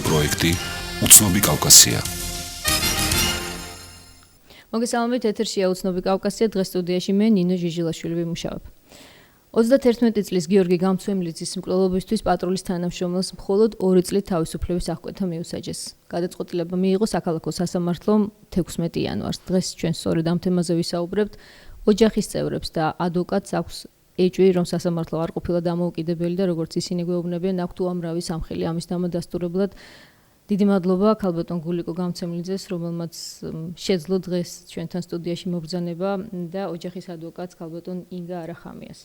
პროექტი უცნობი კავკასია. მოგესალმებით, ეთერშია უცნობი კავკასია, დღეს სტუდიაში მე ნინო ჟიჟილაშვილი ვიმუშავებ. 31 წლის გიორგი გამცემლიძის მკვლელობისთვის პატრულის თანამშრომელს მხოლოდ 2 წლით თავისუფლების აღკვეთა მიუსაჯეს. გადაწყვეტილება მიიღო საქალაქო სასამართლომ 16 იანვარს. დღეს ჩვენ სწორედ ამ თემაზე ვისაუბრებთ. ოჯახის წევრებს და ადვოკატს აქვს ეჭვი, რომ სასამართლო არ ყოფილა დამოუკიდებელი და როგორც ისინი გვეუბნებიან, აქვთ უამრავი სამხელი ამის დამადასტურებლად. დიდი მადლობა ქალბატონ გულიკო გამცემლიძეს, რომელმაც შეძლო დღეს ჩვენთან სტუდიაში მობრძანება და ოჯახის ადვოკატს ქალბატონ ინგა არახამიას.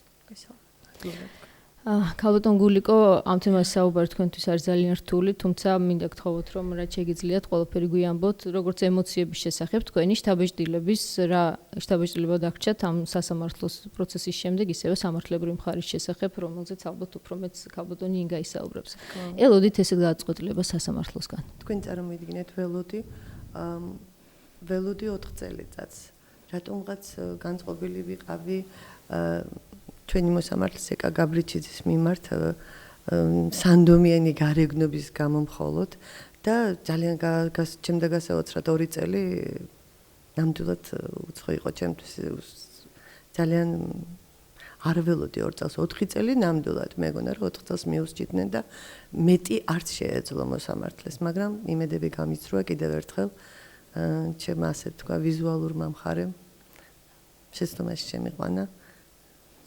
ქალბატონ გულიკო, ამ თემაზე საუბარი თქვენთვის არის ძალიან რთული, თუმცა მინდა გთხოვოთ, რომ რაც შეგიძლიათ, ყველაფერი გვიამბოთ, როგორც ემოციების შესახებ, თქვენი შთაბეჭდილების რა შთაბეჭდილება დაგრჩათ ამ სასამართლოს პროცესის შემდეგ, ისევე სამართლებრივი მხარის შესახებ, რომელზეც ალბათ უფრო მეც ქალბატონი ინგა ისაუბრებს. ელოდით ესეთ გადაწყვეტილებას სასამართლოსგან. თქვენ წარმოიდგინეთ ველოდი 4 წელიწადს. რატომღაც განწყობილი ვიყავი ჩვენი მოსამართლის ეკა გაბრიჩიძის მიმართ სანდომიანი გარეგნობის გამო მხოლოდ და ძალიან ჩემდა გასაოცრად 2 წელი ნამდვილად უცხო იყო ჩემთვის ძალიან არ ველოდი 2 წელს 4 წელი ნამდვილად მეგონა რომ 4 წელს მიუსჭიდნენ და მეტი არც შეეძლო მოსამართლეს მაგრამ იმედები გამიცრუა კიდევ ერთხელ ჩემ ასე თქვა ვიზუალურმა მხარემ შეცდომაში შემიყვანა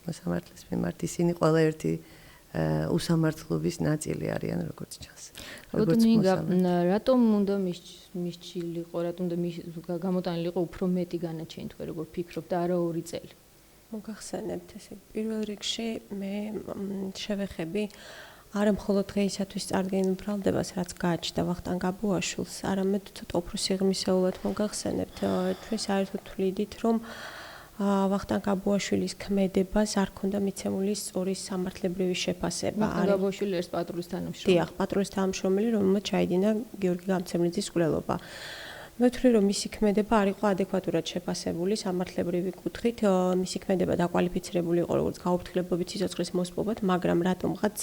მოსამართლის მიმართ ისინი ყველა ერთი უსამართლობის ნაწილი არიან როგორც ჩანს. რატომ უნდა მისჩილიყო, რატომ უნდა გამოტანილიყო უფრო მეტი განაჩენი თქვენ როგორ ფიქრობთ და არა 2 წელი? მოგახსენებთ ესე პირველ რიგში მე შევეხები არა მხოლოდ დღეისათვის წარდგენილ ბრალდებას რაც გააჩნდა ვახტანგ გაბუაშვილს, არამედ ცოტა უფრო სიღრმისეულად მოგახსენებთ ჩვენ საერთოდ ვთვლიდით რომ ვახტანგ გაბუაშვილის ქმედებას არ ქონდა მიცემული სწორი სამართლებრივი შეფასება. ვახტანგ გაბუაშვილი არის პატრულის თანამშრომელი. დიახ, პატრულის თანამშრომელი, რომელმაც ჩაიდინა გიორგი გამცემლიძის მკვლელობა. მე ვთვლი, რომ მისი ქმედება არ იყო ადეკვატურად შეფასებული სამართლებრივი კუთხით. მისი ქმედება დაკვალიფიცირებული იყო როგორც გაუფრთხილებობით სიცოცხლის მოსპობად, მაგრამ რატომღაც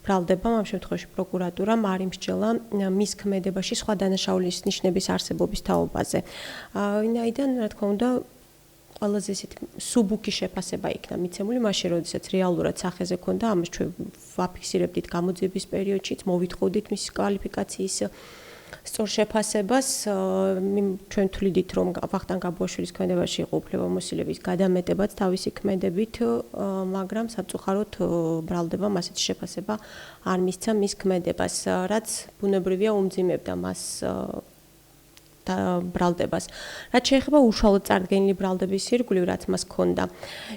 ბრალდებამ ამ შემთხვევაში პროკურატურამ არ იმსჯელა მის ქმედებაში სხვა დანაშაულის ნიშნების არსებობის თაობაზე. ვინაიდან, რა თქმა უნდა, ყველაზე ისეთი სუბუქი შეფასება იქნა მიცემული, მაშინ როდესაც რეალურად სახეზე ქონდა, ამას ჩვენ ვაფიქსირებდით გამოძიების პერიოდშიც, მოვითხოვდით მის კვალიფიკაციის სწორ შეფასებას, ჩვენ ვთვლიდით, რომ ვახტანგ გაბუაშვილის ქმედებაში იყო უფლებამოსილების გადამეტებაც თავისი ქმედებით, მაგრამ სამწუხაროდ ბრალდებამ ასეთი შეფასება არ მისცა მის ქმედებას, რაც ბუნებრივია უმძიმებდა მას და ბრალდებას. რაც შეეხება უშუალოდ წარდგენილი ბრალდების ირგვლივ, რაც მას ჰქონდა.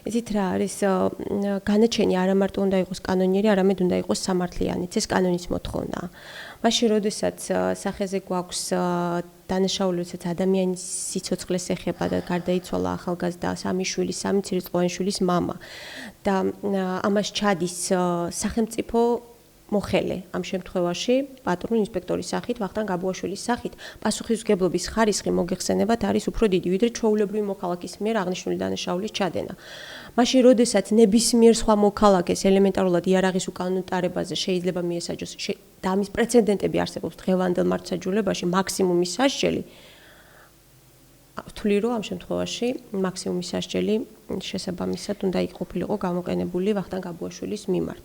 იცით რა არის განაჩენი არა მარტო უნდა იყოს კანონიერი, არამედ უნდა იყოს სამართლიანიც, ეს კანონის მოთხოვნაა. მაშინ როდესაც სახეზე გვაქვს დანაშაული, როდესაც ადამიანის სიცოცხლეს ეხება და გარდაიცვალა ახალგაზრდა 3 შვილის, 3 ცირწყლოვანი შვილის მამა და ამას ჩადის სახელმწიფო მოხელე ამ შემთხვევაში პატრულ ინსპექტორის სახით, ვახტანგ გაბუაშვილის სახით, პასუხისმგებლობის ხარისხი მოგეხსენებათ არის უფრო დიდი, ვიდრე ჩვეულებრივი მოქალაქის მიერ აღნიშნული დანაშაულის ჩადენა. მაშინ როდესაც ნებისმიერ სხვა მოქალაქეს ელემენტარულად იარაღის უკანონო ტარებაზე შეიძლება მიესაჯოს და ამის პრეცედენტები არსებობს დღევანდელ მართლმსაჯულებაში მაქსიმუმის სასჯელი ვთვლი რომ ამ შემთხვევაში მაქსიმუმის სასჯელი შესაბამისად უნდა იყოფილიყო გამოყენებული ვახტანგ გაბუაშვილის მიმართ.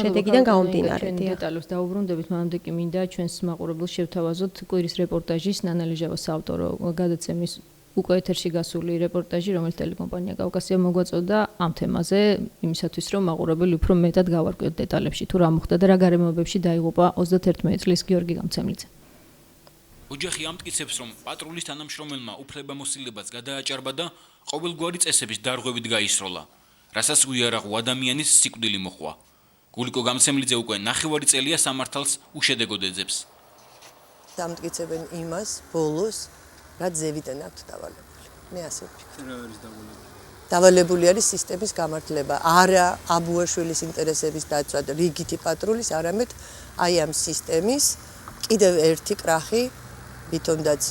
შედეგიდან გამომდინარე, დეტალებს დაუბრუნდებით, მანამდე კი მინდა ჩვენს მაყურებელს შევთავაზოთ კვირის რეპორტაჟის ნანა ლიჟავას ავტორო გადაცემის უკვე ეთერში გასული რეპორტაჟი, რომელიც ტელეკომპანია კავკასია მოგვაწოდა ამ თემაზე, იმისათვის რომ მაყურებელი უფრო მეტად გავარკვიოთ დეტალებში, თუ რა მოხდა და რა გარემოებებში დაიღუპა 31 წლის გიორგი გამცემლიძე. ოჯახი ამტკიცებს, რომ პატრულის თანამშრომელმა უფლებამოსილებას გადააჭარბა და ყოველგვარი წესების დარღვევით გაისროლა, რასაც უიარაღო ადამიანის სიკვდილი მოჰყვა. გულიკო გამცემლიძე უკვე 9 წელია სამართალს უშედეგოდ ეძებს. დამტკიცებენ იმას ბოლოს, რაც ზევიდან აქვთ დავალებული. მე ასე ვფიქრობ. რა არის დავალებული? დავალებული არის სისტემის გამართლება, არა აბუაშვილის ინტერესების დაცვა და რიგითი პატრულის, არამედ აი ამ სისტემის კიდევ ერთი კრახი თვითონაც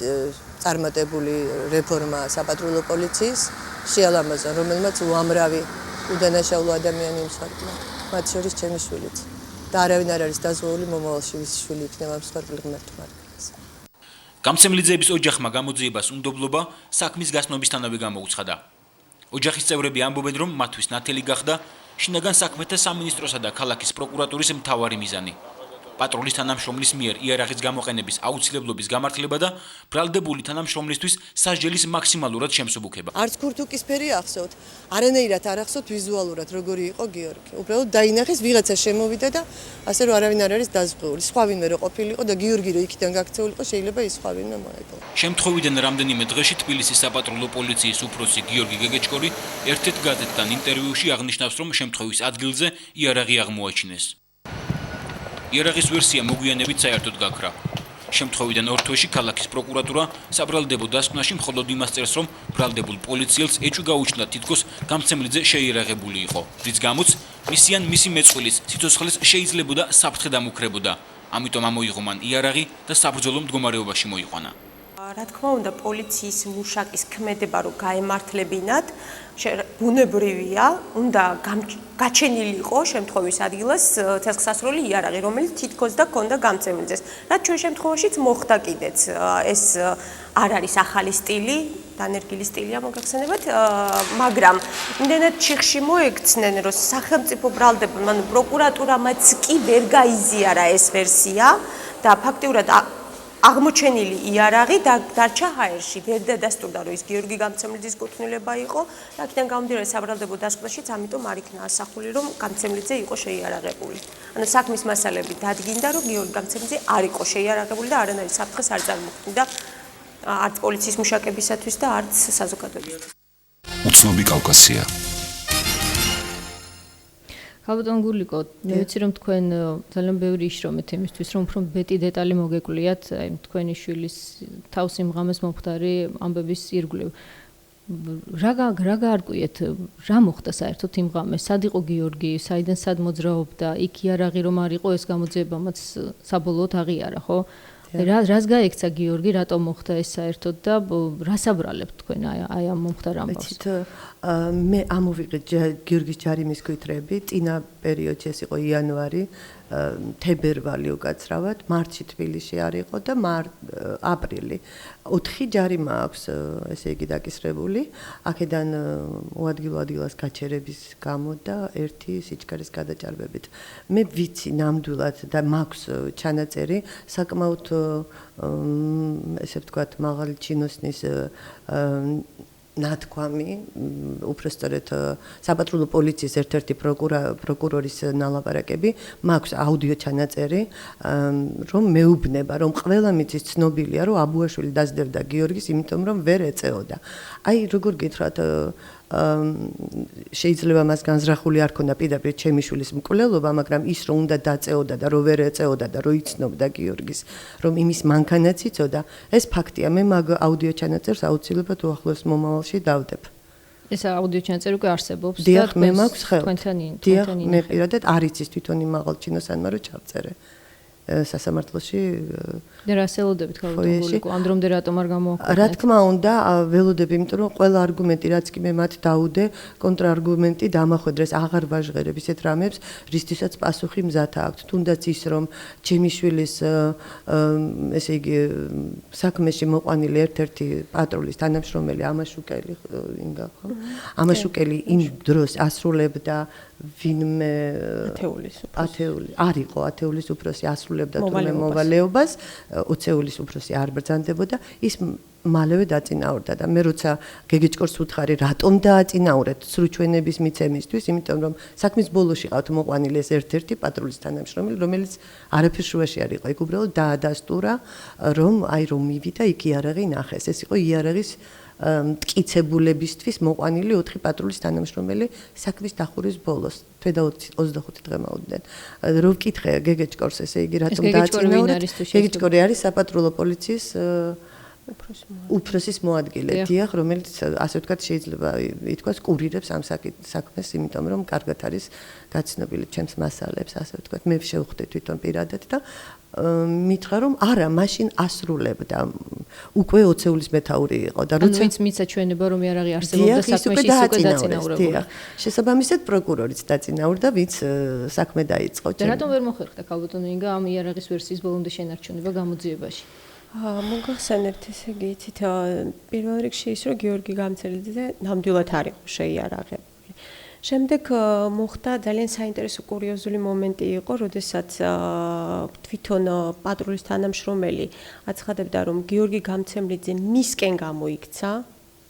წარმატებული რეფორმა საპატრულო პოლიციის შეალამაზა, რომელმაც უამრავი უდანაშაულო ადამიანი იმსახურა, მათ შორის ჩემი შვილიც. და არავინ არ არის დაზღვეული მომავალში ვის შვილი იქნება მსხვერპლი ღმერთმა. გამცემლიძეების ოჯახმა გამოძიებას უნდობლობა საქმის გასწნობისთანავე გამოუცხადა. ოჯახის წევრები ამბობენ, რომ მათთვის ნათელი გახდა შინაგან საქმეთა სამინისტროსა და ქალაქის პროკურატურის მთავარი მიზანი. პატრულის თანამშრომლის მიერ იარაღის გამოყენების აუცილებლობის გამართლება და ბრალდებული თანამშრომლისთვის სასჯელის მაქსიმალურად შემსუბუქება. არც ქურთუკისფერი ახსოვთ, არანაირად არ ახსოვთ ვიზუალურად როგორი იყო გიორგი. უბრალოდ დაინახეს ვიღაცა შემოვიდა და ასე რომ არავინ არ არის დაზღვეული. სხვა ვინმე რო ყოფილიყო და გიორგი რო იქიდან გაქცეულიყო, შეიძლება ის სხვა ვინმე მოეპო. შემთხვევიდან რამდენიმე დღეში თბილისის საპატრულო პოლიციის უფროსი გიორგი გეგეჭკორი ერთ-ერთ გაზეთთან ინტერვიუში აღნიშნავს, რომ შემთხვევის ადგილზე იარაღი აღმოაჩინეს. იარაღის ვერსია მოგვიანებით საერთოდ გაქრა. შემთხვევიდან ორ თვეში ქალაქის პროკურატურა საბრალდებო დასკვნაში მხოლოდ იმას წერს, რომ ბრალდებულ პოლიციელს ეჭვი გაუჩნდა თითქოს გამცემლიძე შეიარაღებული იყო, რის გამოც მისიან მისი მეწყვილის სიცოცხლეს შეიძლებოდა საფრთხე დამუქრებოდა. ამიტომ ამოიღო მან იარაღი და საბრძოლო მდგომარეობაში მოიყვანა. რა თქმა უნდა, პოლიციის მუშაკის ქმედება რომ გაემართლებინათ, ბუნებრივია, უნდა გაჩენილი იყო შემთხვევის ადგილას ცეცხლსასროლი იარაღი, რომელიც თითქოს და ჰქონდა გამცემლიძეს. რაც ჩვენ შემთხვევაშიც მოხდა კიდეც. ეს არ არის ახალი სტილი, დანერგილი სტილია მოგახსენებათ, მაგრამ იმდენად ჩიხში მოექცნენ, რომ სახელმწიფო ბრალდებულმა, ანუ პროკურატურამაც კი ვერ გაიზიარა ეს ვერსია და ფაქტიურად აღმოჩენილი იარაღი დარჩა ჰაერში, ვერ დადასტურდა, რომ ის გიორგი გამცემლიძის კუთვნილება იყო და აქედან გამომდინარე საბრალდებო დასკვნაშიც ამიტომ არ იქნა ასახული, რომ გამცემლიძე იყო შეიარაღებული. ანუ საქმის მასალები დადგინდა, რომ გიორგი გამცემლიძე არ იყო შეიარაღებული და არანაირ საფრთხეს არ წარმოქმნიდა არც პოლიციის მუშაკებისათვის და არც საზოგადოებისთვის. უცნობი კავკასია. ხალბატონ გულიკო, მე ვიცი რომ თქვენ ძალიან ბევრი იშრომეთ იმისთვის, რომ უფრო მეტი დეტალი მოგეკვლიათ აი თქვენი შვილის თავს იმღამეს მომხდარი ამბების ირგვლივ. რა გაარკვიეთ, რა მოხდა საერთოდ იმღამეს? სად იყო გიორგი, საიდან სად მოძრაობდა? იქ იარაღი რომ არ იყო, ეს გამოძიებამაც საბოლოოდ აღიარა, ხო? რას გაექცა გიორგი, რატომ მოხდა ეს საერთოდ და რას აბრალებთ თქვენ აი ამ მომხდარ ამბავს? მეცით მე ამოვიღე გიორგის ჯარიმის კითხვები, წინა პერიოდში ეს იყო იანვარი, თებერვალი უკაცრავად, მარტში თბილისში არ იყო და აპრილი. 4 ჯარიმა აქვს ესე იგი დაკისრებული, აქედან უადგილო ადგილას გაჩერების გამო და 1 სიჩქარის გადაჭარბებით. მე ვიცი ნამდვილად და მაქვს ჩანაწერი საკმაოდ ესე ვთქვათ მაღალი ჩინოსნის ნათქვამი, უბრალოდ საპატრულო პოლიციის ერთ-ერთი პროკურორის ნალაპარაკები, მაქვს აუდიო ჩანაწერი, რომ მეუბნება, რომ ყველა მიწის ცნობილია, რომ აბუაშვილი დაძდევდა გიორგის, იმიტომ რომ ვერ ეწეოდა. აი, როგორ გითხრათ, შეიძლება მას განზრახული არ ქონდა პირდაპირ ჩემი შვილის მკვლელობა, მაგრამ ის რომ უნდა დაწეოდა და რომ ვერ ეწეოდა და რომ იცნობდა გიორგის, რომ იმის მანქანაც იცოდა, ეს ფაქტია. მე მაგ აუდიო ჩანაწერს აუცილებლად უახლოეს მომავალში დავდებ. ეს აუდიო ჩანაწერი უკვე არსებობს და მე მაქვს ხელთ. თქვენთან მე პირადად არ იცის თვითონ იმ მაღალ ჩინოსანმა რომ ჩავწერე. სასამართლოში და რას ელოდებით ხალხო გულიკო ამ დრომდე რატომ არ გამოაქვეყნეთ? რა თქმა უნდა ველოდები, იმიტომ რომ ყველა არგუმენტი რაც კი მე მათ დაუდე, კონტრარგუმენტი დამახვედრეს, აღარ ვაჟღერებ ისეთ რამებს, რისთვისაც პასუხი მზად აქვს. თუნდაც ის რომ ჩემი შვილის ესე იგი საქმეში მოყვანილი ერთ-ერთი პატრულის თანამშრომელი ამაშუკელი ინგა ხო? ამაშუკელი იმ დროს ასრულებდა ვინმე ათეულის უფროსი ასრულებდა თურმე მოვალეობას, ოცეულის უფროსი არ ბრძანდებოდა, ის მალევე დაწინაურდა და მე როცა გეგეჭკორს უთხარი, რატომ დააწინაურეთ სრუჩვენების მიცემისთვის, იმიტომ რომ საქმის ბოლოში ყავთ მოყვანილი ეს ერთ-ერთი პატრულის თანამშრომელი, რომელიც არაფერ შუაში არ იყო, იქ უბრალოდ დაადასტურა, რომ მივიდა იქ იარაღი ნახეს. ეს იყო იარაღის მტკიცებულებისთვის მოყვანილი 4 პატრულის თანამშრომელი საქმის დახურის ბოლოს. თვე და 25 დღე მოვიდნენ. რო ვკითხე გეგეჭკორს, ესე იგი რატომ დააწინაურეთ? გეგეჭკორი არის საპატრულო პოლიციის უფროსის მოადგილე, დიახ, რომელიც ასე ვთქვათ შეიძლება ითქვას კურირებს ამ საქმეს, იმიტომ რომ კარგად არის გაცნობილი ჩემს მასალებს, ასე ვთქვათ, მე შევხვდი თვითონ პირადად და მითხრა რომ არა, მაშინ ასრულებდა. უკვე 20 წლის მეთაური იყო და როცა ვინც მიცა ჩვენება რომ იარაღი არსებობდა საქმეში ის უკვე დაწინაურებული. შესაბამისად პროკურორიც დაწინაურდა, ვინც საქმე დაიწყო. და რატომ ვერ მოხერხდა ქალბატონო ინგა ამ იარაღის ვერსიის ბოლომდე შენარჩუნება გამოძიებაში? მოგახსენებთ ესე იგი იცით პირველ რიგში ის რომ გიორგი გამცელიძე ნამდვილად არ იყო შეიარაღებული. შემდეგ მოხდა ძალიან საინტერესო კურიოზული მომენტი იყო, როდესაც თვითონ პატრულის თანამშრომელი აცხადებდა, რომ გიორგი გამცემლიძე მისკენ გამოიქცა,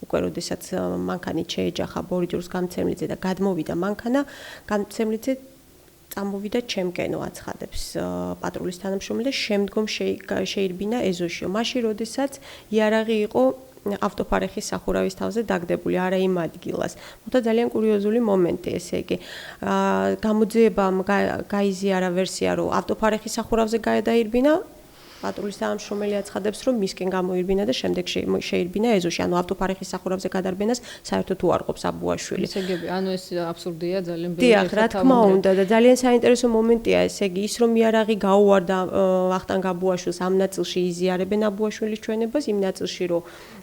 უკვე როდესაც მანქანით შეეჯახა ბორიჯურს გამცემლიძე და გადმოვიდა მანქანა, გამცემლიძე წამოვიდა ჩემკენო აცხადებს პატრულის თანამშრომელი და შემდგომ შეირბინა ეზოშიო. მაშინ როდესაც იარაღი იყო ავტოფარეხის სახურავის თავზე დაგდებული, არა იმ ადგილას. მოხდა ძალიან კურიოზული მომენტი, ესე იგი. გამოძიებამ გაიზიარა ვერსია, რომ ავტოფარეხის სახურავზე გადაირბინა, პატრულის თანამშრომელი აცხადებს, რომ მისკენ გამოირბინა და შემდეგ შეირბინა ეზოში. ანუ ავტოფარეხის სახურავზე გადარბენას საერთოდ უარყოფს აბუაშვილი. ესე იგი, ანუ ეს აბსურდია ძალიან ბევრი. დიახ, რა თქმა უნდა და ძალიან საინტერესო მომენტია, ესე იგი, ის რომ იარაღი გაუვარდა ვახტანგ აბუაშვილს ამ ნაწილში იზიარებენ აბუაშვილის ჩვენებას, იმ ნაწილში რომ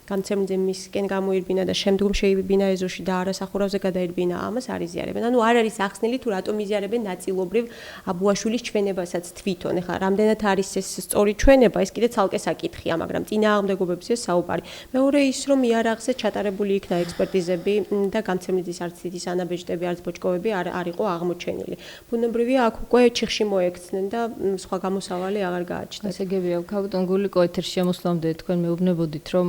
გამცემლიძე მისკენ გამოირბინა და შემდგომ შეირბინა ეზოში და არა სახურავზე გადაირბინა, ამას არ იზიარებენ. ანუ არ არის ახსნილი თუ რატომ იზიარებენ ნაწილობრივ აბუაშვილის ჩვენებასაც თვითონ. ეხლა რამდენად არის ეს სწორი ჩვენება, ეს კიდე ცალკე საკითხია, მაგრამ წინააღმდეგობებზეა საუბარი. მეორე ის რომ იარაღზე ჩატარებული იქნა ექსპერტიზები და გამცემლიძის არც დიდი სანაბეჭდები, არც ბოჭკოვები არ იყო აღმოჩენილი. ბუნებრივია, აქ უკვე ჩიხში მოექცნენ და სხვა გამოსავალი აღარ გააჩნდათ. ესე გებია, ქალბატონ გულიკო ეთერში შემოსვლამდე თქვენ მეუბნებოდით, რომ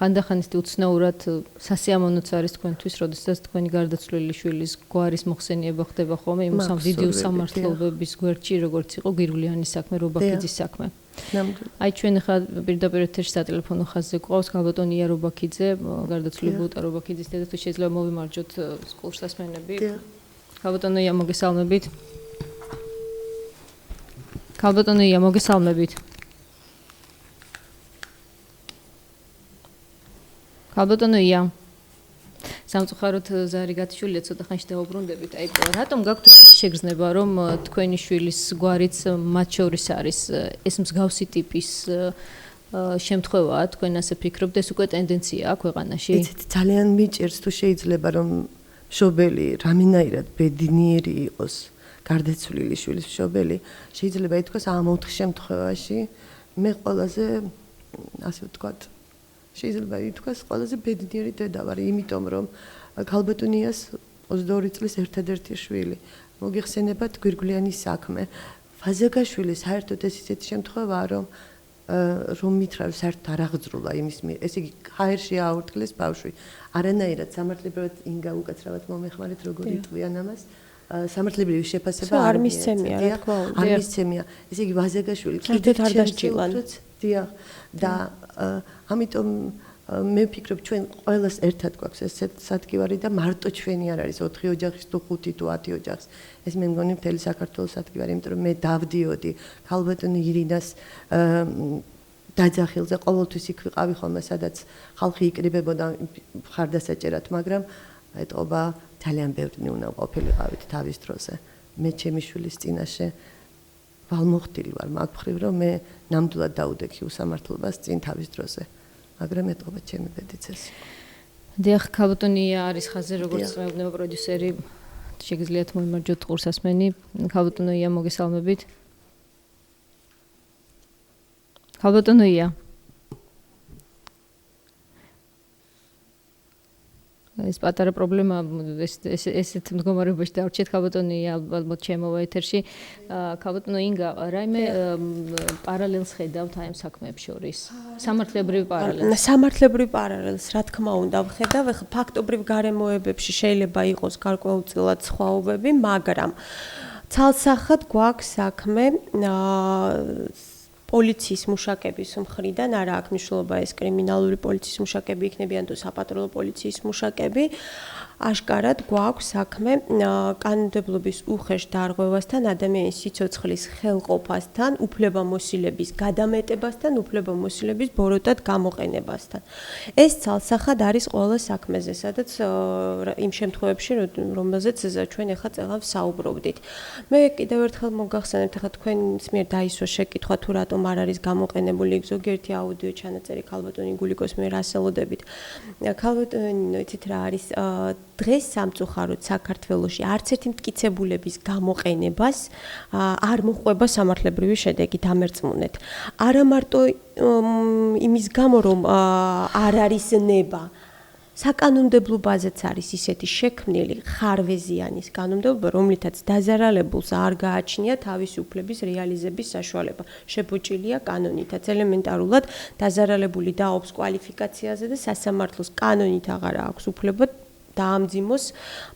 ხანდახანით უცნაურად სასიამოვნოც არის თქვენთვის, როდესაც თქვენი გარდაცვლილი შვილის გვარის მოხსენიება ხდება ხოლმე იმ დიდი უსამართლობების გვერდში, როგორც იყო გირგვლიანის საქმე, რობაქიძის საქმე. აი ჩვენ ახლა პირდაპირ ეთერში სატელეფონო ხაზზე გვყავს ქალბატონ ია რობაქიძე, გარდაცვლილი ბუტა რობაქიძის დედა, თუ შეიძლება მოვიმარჯოთ სკოლსასმენები. ქალბატონო ია მოგესალმებით. ქალბატონო ია მოგესალმებით. ქალბატონო ია სამწუხაროდ ზარი გათიშულია, ცოტა ხანში დავუბრუნდებით. აი რატომ გაქვთ ესეთი შეგრძნება, რომ თქვენი შვილის გვარიც მათ შორის არის ეს მსგავსი ტიპის შემთხვევაა, თქვენ ასე ფიქრობთ, ეს უკვე ტენდენციაა ქვეყანაში? იცით, ძალიან მიჭირს თუ შეიძლება რომ მშობელი რამენაირად ბედნიერი იყოს, გარდაცვლილი შვილის მშობელი, შეიძლება ითქვას ამ 4 შემთხვევაში მე ყველაზე ასე ვთქვათ შეიძლება ითქვას ყველაზე ბედნიერი დედა ვარ, იმიტომ რომ ქალბატონიას 22 წლის ერთადერთი შვილი. მოგიხსენებათ გვირგვლიანის საქმე. ფაზაგაშვილი საერთოდ ეს ისეთი შემთხვევაა, რომ მითხრა საერთოდ არ აღძრულა იმის ესე იგი ჰაერში აორთქლეს ბავშვი. არანაირად სამართლებრივად ინგა უკაცრავად მომეხმარეთ როგორ იტყვიან ამას. სამართლებრივი შეფასება არ მისცემია, რა თქმა უნდა. არ მისცემია. ესე იგი ვაზაგაშვილი კიდევ არ დასჭილან. დიახ და ამიტომ მე ვფიქრობ ჩვენ ყველას ერთად გვაქვს ეს სადგივარი და მარტო ჩვენი არ არის 4 ოჯახის თუ 5 თუ 10 ოჯახს ეს მე მგონი მთელი საქართველოს სადგივარი იმიტომ რომ მე დავდიოდი ქალბატონი ირინას დაძახილზე ყოველთვის იქ ვიყავი ხოლმე სადაც ხალხი იკრიბებოდა ხარდასაჭერად მაგრამ ეტყობა ძალიან ბევრი უნდა ყოფილიყავით თავის დროზე მე ჩემი შვილის წინაშე ვალმოხდილი ვარ მაგ მხრივ რომ მე ნამდვილად დაუდექი უსამართლობას წინ თავის დროზე მაგრამ ეტყობა ჩემი ბედიც ეს დიახ ქალბატონია არის ხაზე როგორც მეუბნება პროდიუსერი შეგიძლიათ მოიმარჯოთ ყურსასმენი ქალბატონია მოგესალმებით ქალბატონია ეს პატარა პრობლემა ესეთ მდგომარეობაში დავრჩეთ ქალბატონია ალბათ შემოვა ეთერში ქალბატონო ინგა რაიმე პარალელს ხედავთ აი ამ საქმეებს შორის სამართლებრივ პარალელს სამართლებრივ პარალელს რა თქმა უნდა ვხედავ ეხლა ფაქტობრივ გარემოებებში შეიძლება იყოს გარკვეულწილად სხვაობები მაგრამ ცალსახად გვაქვს საქმე პოლიციის მუშაკების მხრიდან არა აქვს მნიშვნელობა ეს კრიმინალური პოლიციის მუშაკები იქნებიან თუ საპატრულო პოლიციის მუშაკები აშკარად გვაქვს საქმე კანონმდებლობის უხეშ დარღვევასთან, ადამიანის სიცოცხლის ხელყოფასთან, უფლებამოსილების გადამეტებასთან, უფლებამოსილების ბოროტად გამოყენებასთან. ეს ცალსახად არის ყველა საქმეზე, სადაც იმ შემთხვევებში, რომელზეც ჩვენ ახლა წელს საუბრობდით. მე კიდევ ერთხელ მოგახსენებთ, ახლა თქვენს მიერ დაისვა შეკითხვა თუ რატომ არ არის გამოყენებული ზოგიერთი აუდიო ჩანაწერი ქალბატონი გულიკოს მიერ ასელოდებით. ქალბატონი, იცით რა არის დღეს სამწუხაროდ საქართველოში არც ერთი მტკიცებულების გამოყენებას არ მოყვება სამართლებრივი შედეგი დამერწმუნეთ. არა მარტო იმის გამო რომ არ არის ნება საკანონმდებლო ბაზაც არის ისეთი შექმნილი ხარვეზიანის კანონმდებლობა, რომლითაც დაზარალებულს არ გააჩნია თავისი უფლების რეალიზების საშუალება. შეფუჭილია კანონითაც. ელემენტარულად დაზარალებული დაობს კვალიფიკაციაზე და სასამართლოს კანონით აღარ აქვს უფლება დაამძიმოს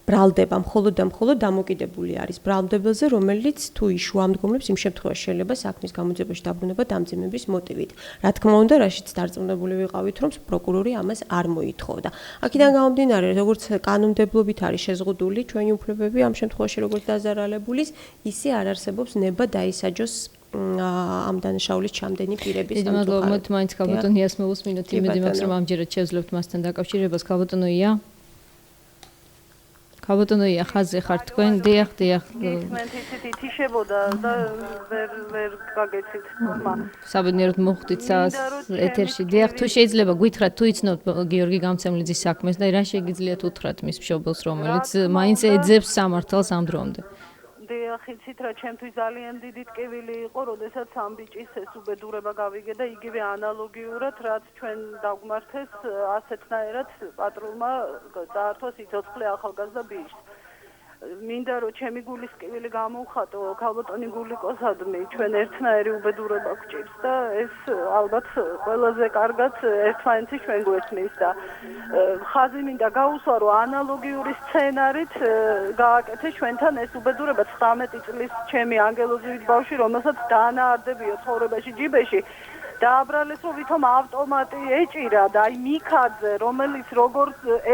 ბრალდება, მხოლოდ და მხოლოდ დამოკიდებული არის ბრალმდებელზე, რომელიც თუ იშუამდგომლებს იმ შემთხვევაში შეიძლება საქმის გამოძიებაში დაბრუნება დამძიმების მოტივით. რა თქმა უნდა, რაშიც დარწმუნებული ვიყავით, რომ პროკურორი ამას არ მოითხოვდა. აქედან გამომდინარე, როგორც კანონმდებლობით არის შეზღუდული ჩვენი უფლებები ამ შემთხვევაში როგორც დაზარალებულის, ისე არ არსებობს ნება დაისაჯოს ამ დანაშაულის ჩამდენი პირების სამწუხაროდ. დიდი მადლობა, მოდი მაინც ქალბატონ იას მოვუსმინოთ, იმედი მაქვს, რომ ამჯერად შევძლებთ მასთან დაკავშირებას. ქალბატონო ია ქალბატონოია ხაზზე ხართ თქვენ? დიახ. გისმენთ ისეთი თიშებოდა და ვერ გაგეცით თქმა. საბედნიეროდ მოხვდით ეთერში. დიახ, თუ შეიძლება გითხრათ თუ იცნობთ გიორგი გამცემლიძის საქმეს და რა შეგიძლიათ უთხრათ მის მშობელს, რომელიც მაინც ეძებს სამართალს ამ დრომდე. დიახ, იცით რა, ჩემთვის ძალიან დიდი ტკივილი იყო, როდესაც ამ ბიჭის ეს უბედურება გავიგე და იგივე ანალოგიურად, რაც ჩვენ დაგმართეს, ასეთნაირად პატრულმა წაართვა სიცოცხლე ახალგაზრდა ბიჭს. მინდა რომ ჩემი გულის ტკივილი გამოვხატო ქალბატონი გულიკოსადმი, ჩვენ ერთნაირი უბედურება გვჭირს და ეს ალბათ ყველაზე კარგად ერთმანეთს ჩვენ გვესმის და ხაზი მინდა გაუსვა, რომ ანალოგიური სცენარით გააკეთე ჩვენთან ეს უბედურება 19 წლის ჩემი ანგელოზივით ბავშვი, რომელსაც დაანაარდებიო ცხოვრებაში ჯიბეში. დააბრალეს რომ ვითომ ავტომატი ეჭირა და აი მიქაძე, რომელიც როგორ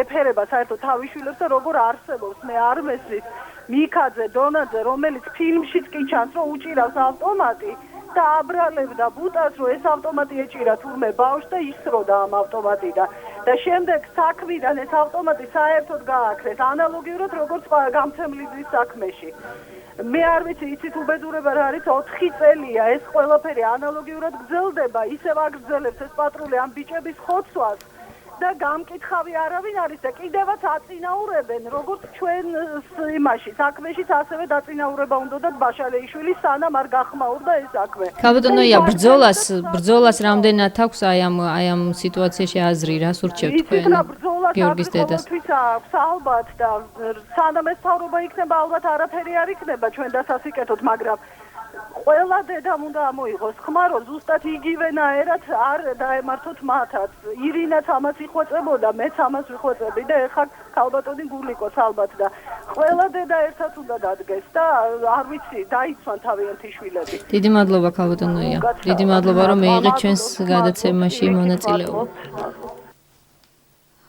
ეფერება საერთოდ თავისშვილებს და როგორ არსებობს, მე არ მესმის. მიქაძე დონაძე, რომელიც ფილმშიც კი ჩანს, რომ უჭირავს ავტომატი და აბრალებდა ბუტას, რომ ეს ავტომატი ეჭირა თურმე ბავშვს და ისროდა ამ ავტომატიდან. და შემდეგ საქმიდან ეს ავტომატი საერთოდ გააქრეს, ანალოგიურად როგორც გამცემლიძის საქმეში. მე არ ვიცი, იცით უბედურება რა არის, 4 წელია ეს ყველაფერი ანალოგიურად გრძელდება, ისევ აგრძელებს ეს პატრული ამ ბიჭების ხოცვას და გამკითხავი არავინ არის და კიდევაც აწინაურებენ, როგორც ჩვენ იმაში, საქმეშიც ასევე დაწინაურება უნდათ ბაშალეიშვილის სანამ არ გახმაურდა ეს საქმე. ქალბატონოია, ბრძოლას რამდენად აქვს აი ამ სიტუაციაში აზრი, რას ურჩევთ თქვენ? გიორგის დედას. ალბათ და სანამ ეს თავრობა იქნება, ალბათ არაფერი არ იქნება ჩვენ დასასიკეთოთ, მაგრამ ყველა დედამ უნდა ამოიღოს ხმა, რომ ზუსტად იგივენაერად არ დაემართოთ მათაც. ირინაც ამას იხვეწებოდა, მეც ამას ვიხვეწები და ეხლა ქალბატონი გულიკოც ალბათ და ყველა დედა ერთად უნდა დადგეს და არ ვიცი, დაიცვან თავიანთი შვილები. დიდი მადლობა ქალბატონოია. დიდი მადლობა რომ მიიღეთ ჩვენს გადაცემაში მონაწილეობა.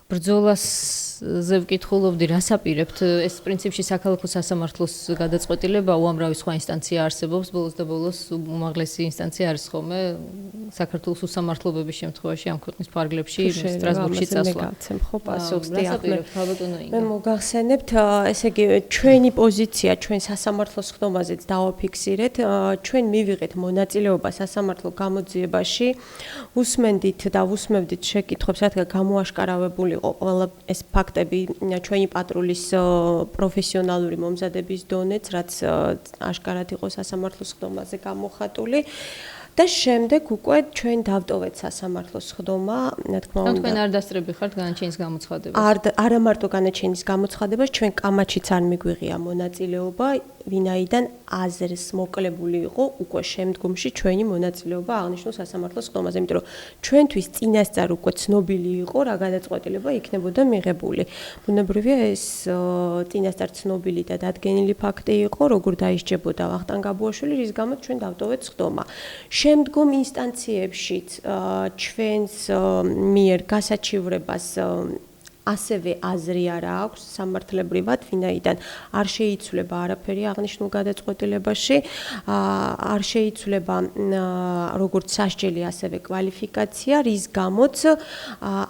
ბრძოლაზე ვკითხულობდი, რას აპირებთ? ეს პრინციპში საქალაქო სასამართლოს გადაწყვეტილება, უამრავი სხვა ინსტანცია არსებობს, ბოლოს და ბოლოს უმაღლესი ინსტანცია არის ხოლმე საქართველოს უსამართლობების შემთხვევაში ამ ქვეყნის ფარგლებში სტრასბურგში წასვლა. მე მოგახსენებთ, ესე იგი, ჩვენი პოზიცია, ჩვენ სასამართლოს ხდომაზეც დავაფიქსირეთ, ჩვენ მივიღეთ მონაწილეობა სასამართლო გამოძიებაში, უსმენდით და უსმევდით შეკითხვებს, რადგან გამოაშკარავებული იყო ყველა ეს ფაქტები ჩვენი პატრულის პროფესიონალური მომზადების დონეც, რაც აშკარად იყო სასამართლოს ხდომაზე გამოხატული. და შემდეგ უკვე ჩვენ დავტოვეთ სასამართლოს ხდომა, რა თქმა უნდა. თქვენ არ დასწრები ხართ განაჩენის გამოცხადებას? არა მარტო განაჩენის გამოცხადებას, ჩვენ კამაჩიც არ მიგვიღია მონაწილეობა, ვინაიდან აზრს მოკლებული იყო უკვე შემდგომში ჩვენი მონაწილეობა აღნიშნულ სასამართლოს ხდომაზე, იმიტომ რომ ჩვენთვის წინასწარ უკვე ცნობილი იყო რა გადაწყვეტილება იქნებოდა მიღებული. ბუნებრივია ეს წინასწარ ცნობილი და დადგენილი ფაქტი იყო, როგორ დაისჯებოდა ვახტანგ გაბუაშვილი, რის გამოც ჩვენ დავტოვეთ ხდომა. შემდგომ ინსტანციებშიც ჩვენს მიერ გასაჩივრებას ასევე აზრი არ აქვს სამართლებრივად, ვინაიდან არ შეიცვლება არაფერი აღნიშნულ გადაწყვეტილებაში, არ შეიცვლება როგორც სასჯელი, ასევე კვალიფიკაცია, რის გამოც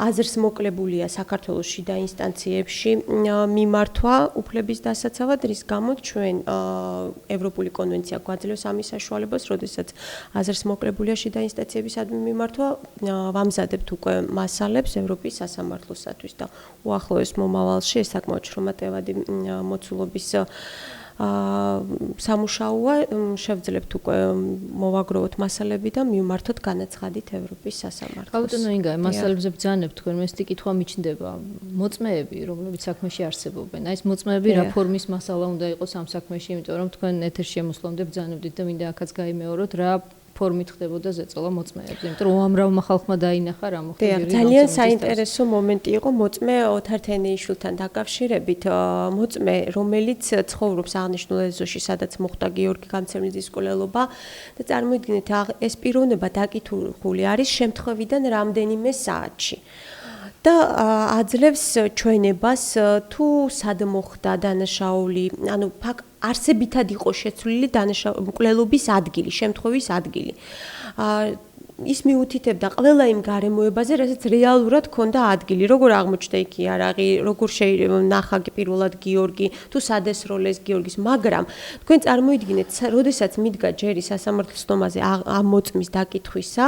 აზრს მოკლებულია საქართველოს შიდა ინსტანციებში მიმართვა უფლების დასაცავად, რის გამოც ჩვენ ევროპული კონვენცია გვაძლევს ამის საშუალებას, როდესაც აზრს მოკლებულია შიდა ინსტანციებისადმი მიმართვა, ვამზადებთ უკვე მასალებს ევროპის სასამართლოსათვის და უახლოეს მომავალში ეს საკმაოდ შრომატევადი მოცულობის სამუშაოა, შევძლებთ უკვე მოვაგროვოთ მასალები და მივმართოთ განაცხადით ევროპის სასამართლოს. ბატონო ინგა, მასალებზე ბრძანებთ თქვენ, მესტი კითხვა მიჩნდება. მოწმეები, რომლებიც საქმეში არსებობენ. აი ეს მოწმეები რა ფორმის მასალა უნდა იყოს ამ საქმეში, იმიტომ რომ თქვენ ეთერში შემოსვლამდე ბრძანებდით და მინდა აქაც გაიმეოროთ რა ფორმით ხდებოდა ზეწოლა მოწმეებზე, იმიტომ რომ უამრავმა ხალხმა დაინახა რა მოხდა. ძალიან საინტერესო მომენტი იყო მოწმე ოთარ თენეიშვილთან დაკავშირებით, მოწმე, რომელიც ცხოვრობს აღნიშნულ ეზოში, სადაც მოხდა გიორგი გამცემლიძის მკვლელობა და წარმოიდგინეთ, ეს პიროვნება დაკითხული არის შემთხვევიდან რამდენიმე საათში. და აძლევს ჩვენებას თუ სად მოხდა დანაშაული, ანუ არსებითად იყო შეცვლილი მკვლელობის ადგილი, შემთხვევის ადგილი. ის მიუთითებდა ყველა იმ გარემოებაზე, რასაც რეალურად ჰქონდა ადგილი, როგორ აღმოჩნდა იქ იარაღი, როგორ ნახა პირველად გიორგი, თუ სადესროლეს გიორგის, მაგრამ თქვენ წარმოიდგინეთ, როდესაც მიდგა ჯერი სასამართლოს ხდომაზე ამ მოწმის დაკითხვისა,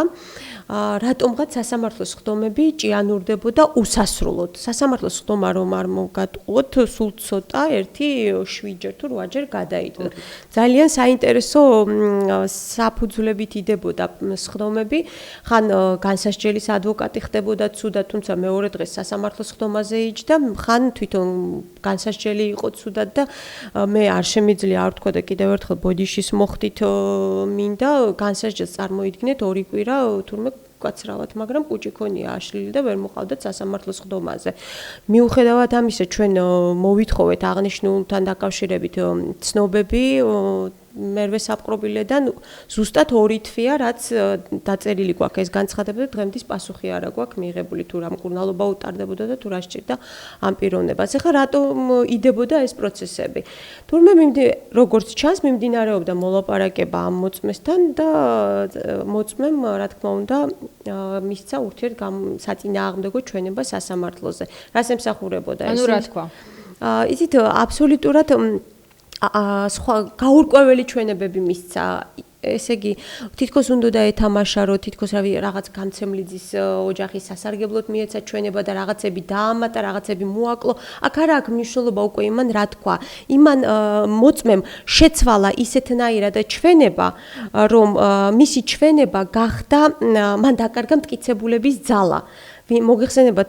რატომღაც სასამართლოს ხდომები ჭიანურდებოდა უსასრულოდ. სასამართლოს ხდომა რომ არ მოგატყუოთ, სულ ცოტა 7-ჯერ თუ 8ჯერ გადაიდო. ძალიან საინტერესო საფუძვლებით იდებოდა ხდომები. ხან განსასჯელის ადვოკატი ხდებოდა ცუდად, თუმცა მეორე დღეს სასამართლოს ხდომაზე იჯდა, ხან თვითონ განსასჯელი იყო ცუდად და მე არ შემიძლია არ ვთქვა და კიდევ ერთხელ ბოდიშის მოხდით მინდა განსასჯელს წარმოიდგინეთ 2 კვირა თურმე გაცრავად, მაგრამ კუჭი ქონია აშლილი და ვერ მოყავდათ სასამართლოს ხდომაზე. მიუხედავად ამისა, ჩვენ მოვითხოვეთ აღნიშნულთან დაკავშირებით ცნობები მერვე საპყრობილედან ზუსტად 2 თვეა, რაც დაწერილი გვაქვს ეს განცხადება და დღემდის პასუხი არ აქვს მიიღებული, თუ რა მკურნალობა უტარდებოდა და თუ რა სჭირდა ამ პიროვნებას. ეხლა რატომ იდებოდა ეს პროცესები? თურმე როგორც ჩანს, მიმდინარეობდა მოლაპარაკება ამ მოწმესთან და მოწმემ, რა თქმა უნდა, მისცა საწინააღმდეგო ჩვენება სასამართლოზე. რას ემსახურებოდა ეს? ანუ რა თქვა? იცით, აბსოლუტურად სხვა გაურკვეველი ჩვენებები მისცა. ესე იგი, თითქოს უნდა ეთამაშა, რომ თითქოს რაღაც გამცემლიძის ოჯახის სასარგებლოდ მიეცა ჩვენება და რაღაცები დაამატა, რაღაცები მოაკლო. აქ არა აქვს მნიშვნელობა უკვე იმან რა თქვა. იმან მოწმემ შეცვალა ისეთნაირად ჩვენება, რომ მისი ჩვენება გახდა მან დაკარგა მტკიცებულების ძალა. მოგეხსენებათ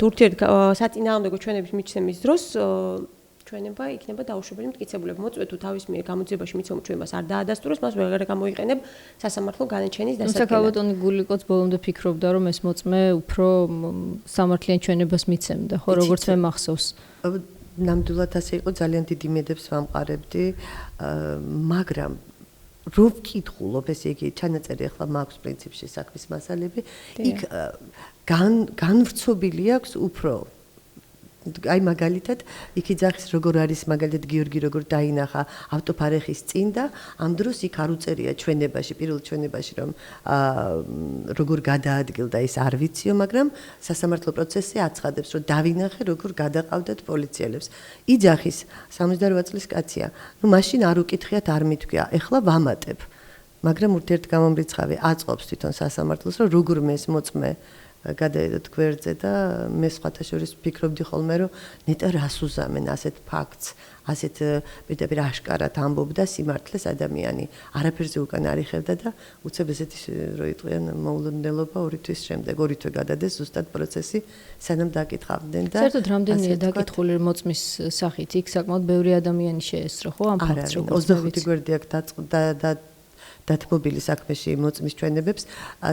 საწინააღმდეგო ჩვენების მიჩნევის დროს ჩვენება იქნება დაუშვებელი მტკიცებულება. მოწმე თუ თავის მიერ გამოძიებაში მიცემ ჩვენებას არ დაადასტუროს, მას ვერ გამოიყენებ სასამართლო განაჩენის დასადგენად. თუმცა ქალბატონი გულიკოც ბოლომდე ფიქრობდა, რომ ეს მოწმე უფრო სამართლიან ჩვენებას მიცემდა, ხო, როგორც მე მახსოვს. ნამდვილად ასე იყო, ძალიან დიდი იმედებს ვამყარებდი, მაგრამ რო ვკითხულობ, ესე იგი, ჩანაწერი ახლა მაქვს პრინციპში საქმის მასალები, იქ განვრცობილი აქვს უფრო აი მაგალითად იქ იძახის როგორ არის მაგალითად გიორგი როგორ დაინახა ავტოფარეხის წინ და ამ დროს იქ არ უწერია ჩვენებაში პირველ ჩვენებაში რომ როგორ გადაადგილდა ის არ ვიციო მაგრამ სასამართლო პროცესზე აცხადებს რომ დავინახე როგორ გადაყავდათ პოლიციელებს იძახის 78 წლის კაცია ნუ მაშინ არ უკითხიათ არ მithქვია ეხლა ვამატებ მაგრამ ურთიერთგამომრიცხავი აწყობს თვითონ სასამართლოს რომ როგორ მეს მოწმე გადაედოთ გვერდზე და მე სხვათა შორის ვფიქრობდი ხოლმე რომ ნეტა რას უზამენ ასეთ ფაქტს ასეთ პირდაპირ აშკარად ამბობდა სიმართლეს ადამიანი არაფერზე უკან არ იხევდა და უცებ ესეთი რო იყვიან მოულოდნელობა 2 თვის შემდეგ 2 თვე გადადეს ზუსტად პროცესი სანამ დაკითხავდნენ და საერთოდ რამდენია დაკითხული მოწმის სახით იქ საკმაოდ ბევრი ადამიანი შეესწრო ხო ამ ფაქტს როგორც 25 გვერდი აქვს და დათმობილი საქმეში მოწმის ჩვენებებს,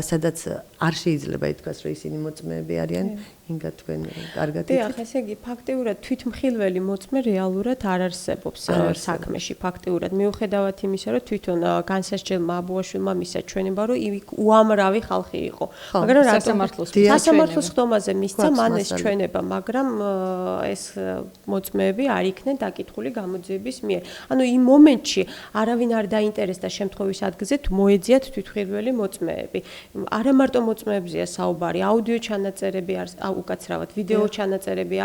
სადაც არ შეიძლება ითქვას, რომ ისინი მოწმეები არიან, ინგა თქვენ კარგად დიახ, ესე იგი, ფაქტიურად თვითმხილველი მოწმე რეალურად არ არსებობს საქმეში, ფაქტიურად. მიუხედავად იმისა, რომ თვითონ განსასჯელმა აბუაშვილმა მისცა ჩვენება, რომ უამრავი ხალხი იყო. მაგრამ სასამართლოს ხდომაზე მისცა მან ეს ჩვენება, მაგრამ ეს მოწმეები არ იქნენ დაკითხული გამოძიების მიერ. ანუ იმ მომენტში არავინ არ დაინტერესდა შემთხვევის ადგილზე თუ მოეძიათ თვითმხილველი მოწმეები. არა მარტო მოწმეებზეა საუბარი, აუდიო ჩანაწერები არის უკაცრავად ვიდეო ჩანაწერები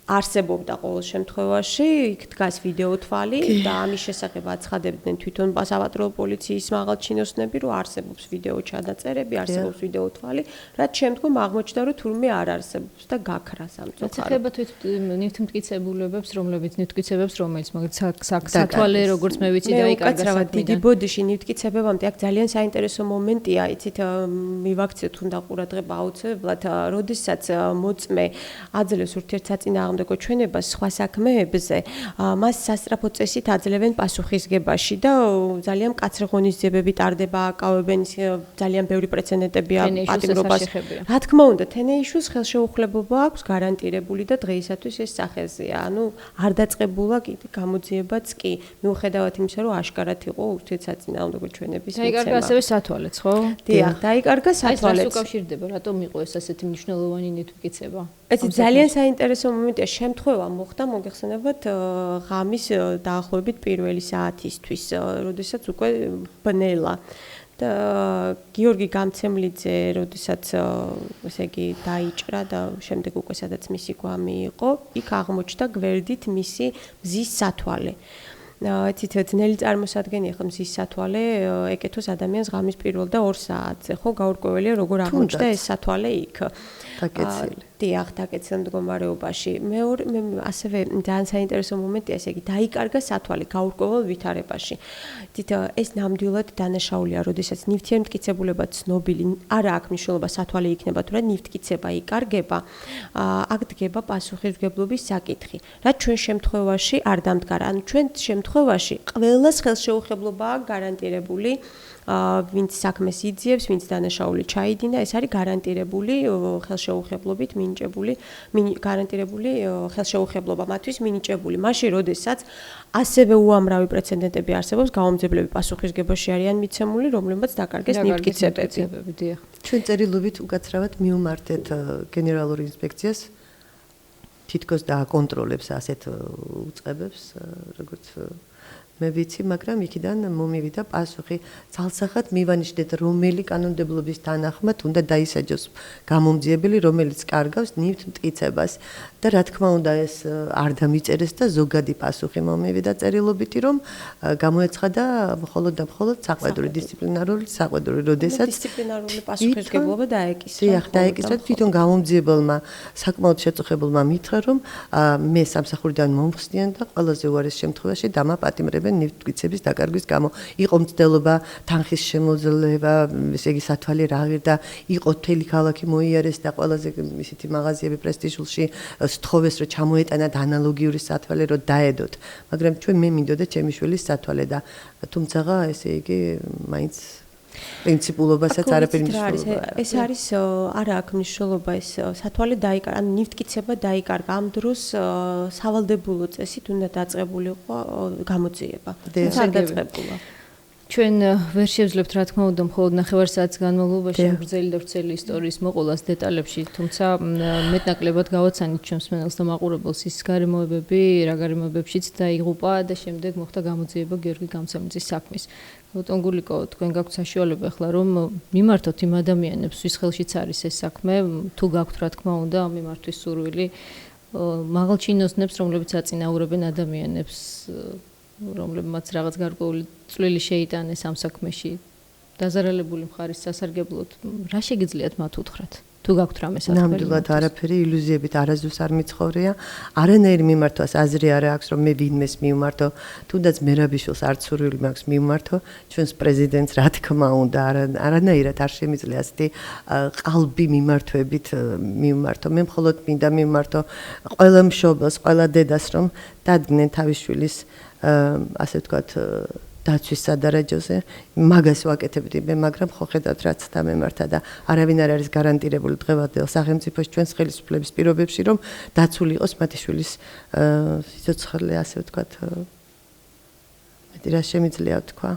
არსებობდა ყოველ შემთხვევაში, იქ დგას ვიდეო თვალი და ამის შესახებ აცხადებდნენ თვითონ საპატრულო პოლიციის მაღალჩინოსნები, რომ არსებობს ვიდეო ჩანაწერები, არსებობს ვიდეო თვალი, რაც შემდგომ აღმოჩნდა, რომ თურმე არ არსებობს და გაქრა სამწუხაროდ. ეხება ნივთმტკიცებულებებს, რომელიც სათვალე როგორც მე ვიცი დაიკარგა საქმიდან. დიდი ბოდიში ნივთმტკიცებებამდე აქ ძალიან საინტერესო მომენტია, იცით, მივაქციოთ თუნდა ყურადღება აუცილებლად, როდესაც მოწმე აძლევს ურთიერთსაწინააღმდეგო ჩვენებას სხვა საქმეებზე, მას სასწრაფო წესით აძლევენ პასუხისგებაში და ძალიან მკაცრი ღონისძიებები ტარდება, აკავებენ ძალიან ბევრი პრეცედენტებია პატიმრობას. რა თქმა უნდა, თენეიშვილს ხელშეუხლებლობა აქვს გარანტირებული და დღეისათვის ეს სახეზეა. ანუ არ დაწყებულა გამოძიებაც კი, მიუხედავად იმისა, რომ აშკარად იყო ურთიერთსაწინააღმდეგო ჩვენების მიცემა. დაიკარგა ასევე სათვალეც, ხო? დიახ, დაიკარგა სათვალეც. ეს უკავშირდება, რატომ იყო ეს ასეთი მნიშვნელოვანი ნივთმტკიცება? ეს ძალიან საინტერესო მომენტია. შემთხვევა მოხდა მოგეხსენებათ ღამის დაახლოებით პირველი საათისთვის, როდესაც უკვე ბნელა და გიორგი გამცემლიძე, როდესაც ესე იგი დაიჭრა და შემდეგ უკვე სადაც მისი გვამი იყო, იქ აღმოჩნდა გვერდით მისი მზის სათვალე. იცით, ძნელი წარმოსადგენია ხო მზის სათვალე ეკეთოს ადამიანს ღამის პირველ და 2 საათზე, ხო, გაურკვეველია როგორ აღმოჩნდა ეს სათვალე იქ. დაკეცილი. დიახ, დაკეცილ მდგომარეობაში. მეორე ასევე ძალიან საინტერესო მომენტია, ესე იგი, დაიკარგა სათვალე გაურკვეველ ვითარებაში. იცით, ეს ნამდვილად დანაშაულია, როდესაც ნივთიერმტკიცებულება ცნობილი, არა აქვს მნიშვნელობა სათვალე იქნება თუ რა ნივთკიცება იკარგება, აქ დგება პასუხისმგებლობის საკითხი. რაც ჩვენ შემთხვევაში არ დამდგარა. ანუ ჩვენ შემთხვევაში ყველას ხელშეუხებლობაა გარანტირებული, ვინც საქმეს იძიებს, ვინც დანაშაული ჩაიდინა, ეს არის გარანტირებული ხელშეუხებლობით მინიჭებული, გარანტირებული ხელშეუხებლობა მათთვის მინიჭებული. მაშინ, როდესაც ასევე უამრავი პრეცედენტები არსებობს, გაუმძებლები პასუხისგებაში არიან მიცემული, რომლებმაც დაკარგეს ნივთკიცებები. ჩვენ წერილობით უკაცრავად მიუმართეთ გენერალურ ინსპექციას თითქოს დააკონტროლებს ასეთ უწყებებს, როგორც მე ვიცი, მაგრამ იქიდან მომივიდა პასუხი. ძალსახად მივანიშნეთ, რომელი კანონმდებლობის თანახმად უნდა დაისაჯოს გამომძიებელი, რომელიც კარგავს ნივთმტკიცებას და რა თქმა უნდა ეს არ დამიწერეს და ზოგადი პასუხი მომივიდა წერილობითი, რომ გამოეცხადა მხოლოდ და მხოლოდ საყვედური დისციპლინარული საყვედური, როდესაც დისციპლინარული პასუხისმგებლობა დაეკისრა. დიახ, დაეკისრა თვითონ გამომძიებელმა საკმაოდ შეწუხებულმა მითხრა, რომ მე სამსახურიდან მომხსნიან და ყველაზე უარეს შემთხვევაში დამაპატიმრებენ ნივთმტკიცების დაკარგვის გამო. იყო მცდელობა, თანხის შემოძლება, ესე იგი სათვალე რა აღირდა, იყო მთელი ქალაქი მოიარეს და ყველაზე ისეთი მაღაზიები პრესტიჟულში სთხოვეს, რომ ჩამოეტანათ ანალოგიური სათვალე, რომ დაედოთ. მაგრამ ჩვენ მე მინდოდა ჩემი შვილის სათვალე და თუმცა ესე იგი მაინც პრინციპულობასაც არაფერი მნიშვნელობა. ეს არის არა აქვს მნიშვნელობა ეს სათვალე დაიკარგა, ანუ ნივთკიცება დაიკარგა. ამ დროს სავალდებულო წესით უნდა დაწყებულიყო გამოძიება. არ დაწყებულა. ჩვენ ვერ შევძლებთ რა თქმა უნდა მხოლოდ 9 საათის განმავლობაში გრძელი და ვრცელი ისტორიის მოყოლას დეტალებში, თუმცა მეტნაკლებად გავაცანით ჩვენს მსმენელს და მაყურებელს ის გარემოებები, რა გარემოებებშიც დაიღუპა და შემდეგ მოხდა გამოძიება გიორგი გამცემლიძის საქმის. ბატონ გულიკო, თქვენ გაქვთ საშუალება ახლა რომ მიმართოთ იმ ადამიანებს, ვის ხელშიც არის ეს საქმე, თუ გაქვთ რა თქმა უნდა მიმართვის სურვილი, მაღალჩინოსნებს, რომლებიც აწინაურებენ ადამიანებს, რომლებმაც რაღაც გარკვეული წვლილი შეიტანეს ამ საქმეში, დაზარალებული მხარის სასარგებლოდ, რა შეგიძლიათ მათ უთხრათ? თუ გაქვთ რამე საქმე? ნამდვილად არაფერი ილუზიებით არასდროს არ მიცხოვრია. არანაირ მიმართვას აზრი არ აქვს, რომ მე ვინმეს მივმართო, თუნდაც მერაბიშვილს არც სურვილი მაქვს მივმართო, ჩვენს პრეზიდენტს რა თქმა უნდა, არანაირად არ შემიძლია ასეთი ყალბი მიმართვებით მივმართო. მე მხოლოდ მინდა მივმართო ყველა მშობელს, ყველა დედას, რომ დადგნენ თავის შვილის ასე ვთქვათ დაცვის სადარაჯოზე მაგას ვაკეთებდი მე, მაგრამ ხო ხედავთ რაც დამემართა და არავინ არ არის გარანტირებული დღევანდელ სახელმწიფოს ჩვენს ხელისუფლების პირობებში, რომ დაცული იყოს მათი შვილის სიცოცხლე, ასე ვთქვათ. მეტი რა შემიძლია ვთქვა.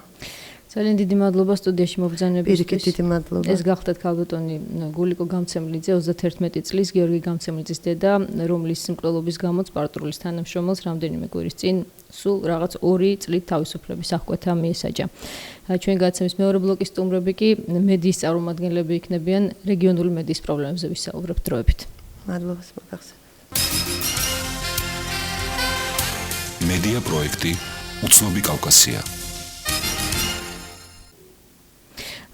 ძალიან დიდი მადლობა სტუდიაში მობრძანებისთვის. პირიქით დიდი მადლობა. ეს გახლდათ ქალბატონი გულიკო გამცემლიძე, 31 წლის გიორგი გამცემლიძის დედა, რომლის სიმკვლელობის გამოც პარტრულის თანამშრომელს რამდენიმე კვირის წინ სულ რაღაც 2 წლით თავისუფლების აღკვეთა მიესაჯა. ჩვენ გადაცემის მეორე ბლოკის სტუმრები კი მედიის წარმომადგენლები იქნებიან, რეგიონული მედიის პრობლემებზე ვისაუბრებთ დროებით. მადლობას მოგახსენებთ. მედია პროექტი უცნობი კავკასია.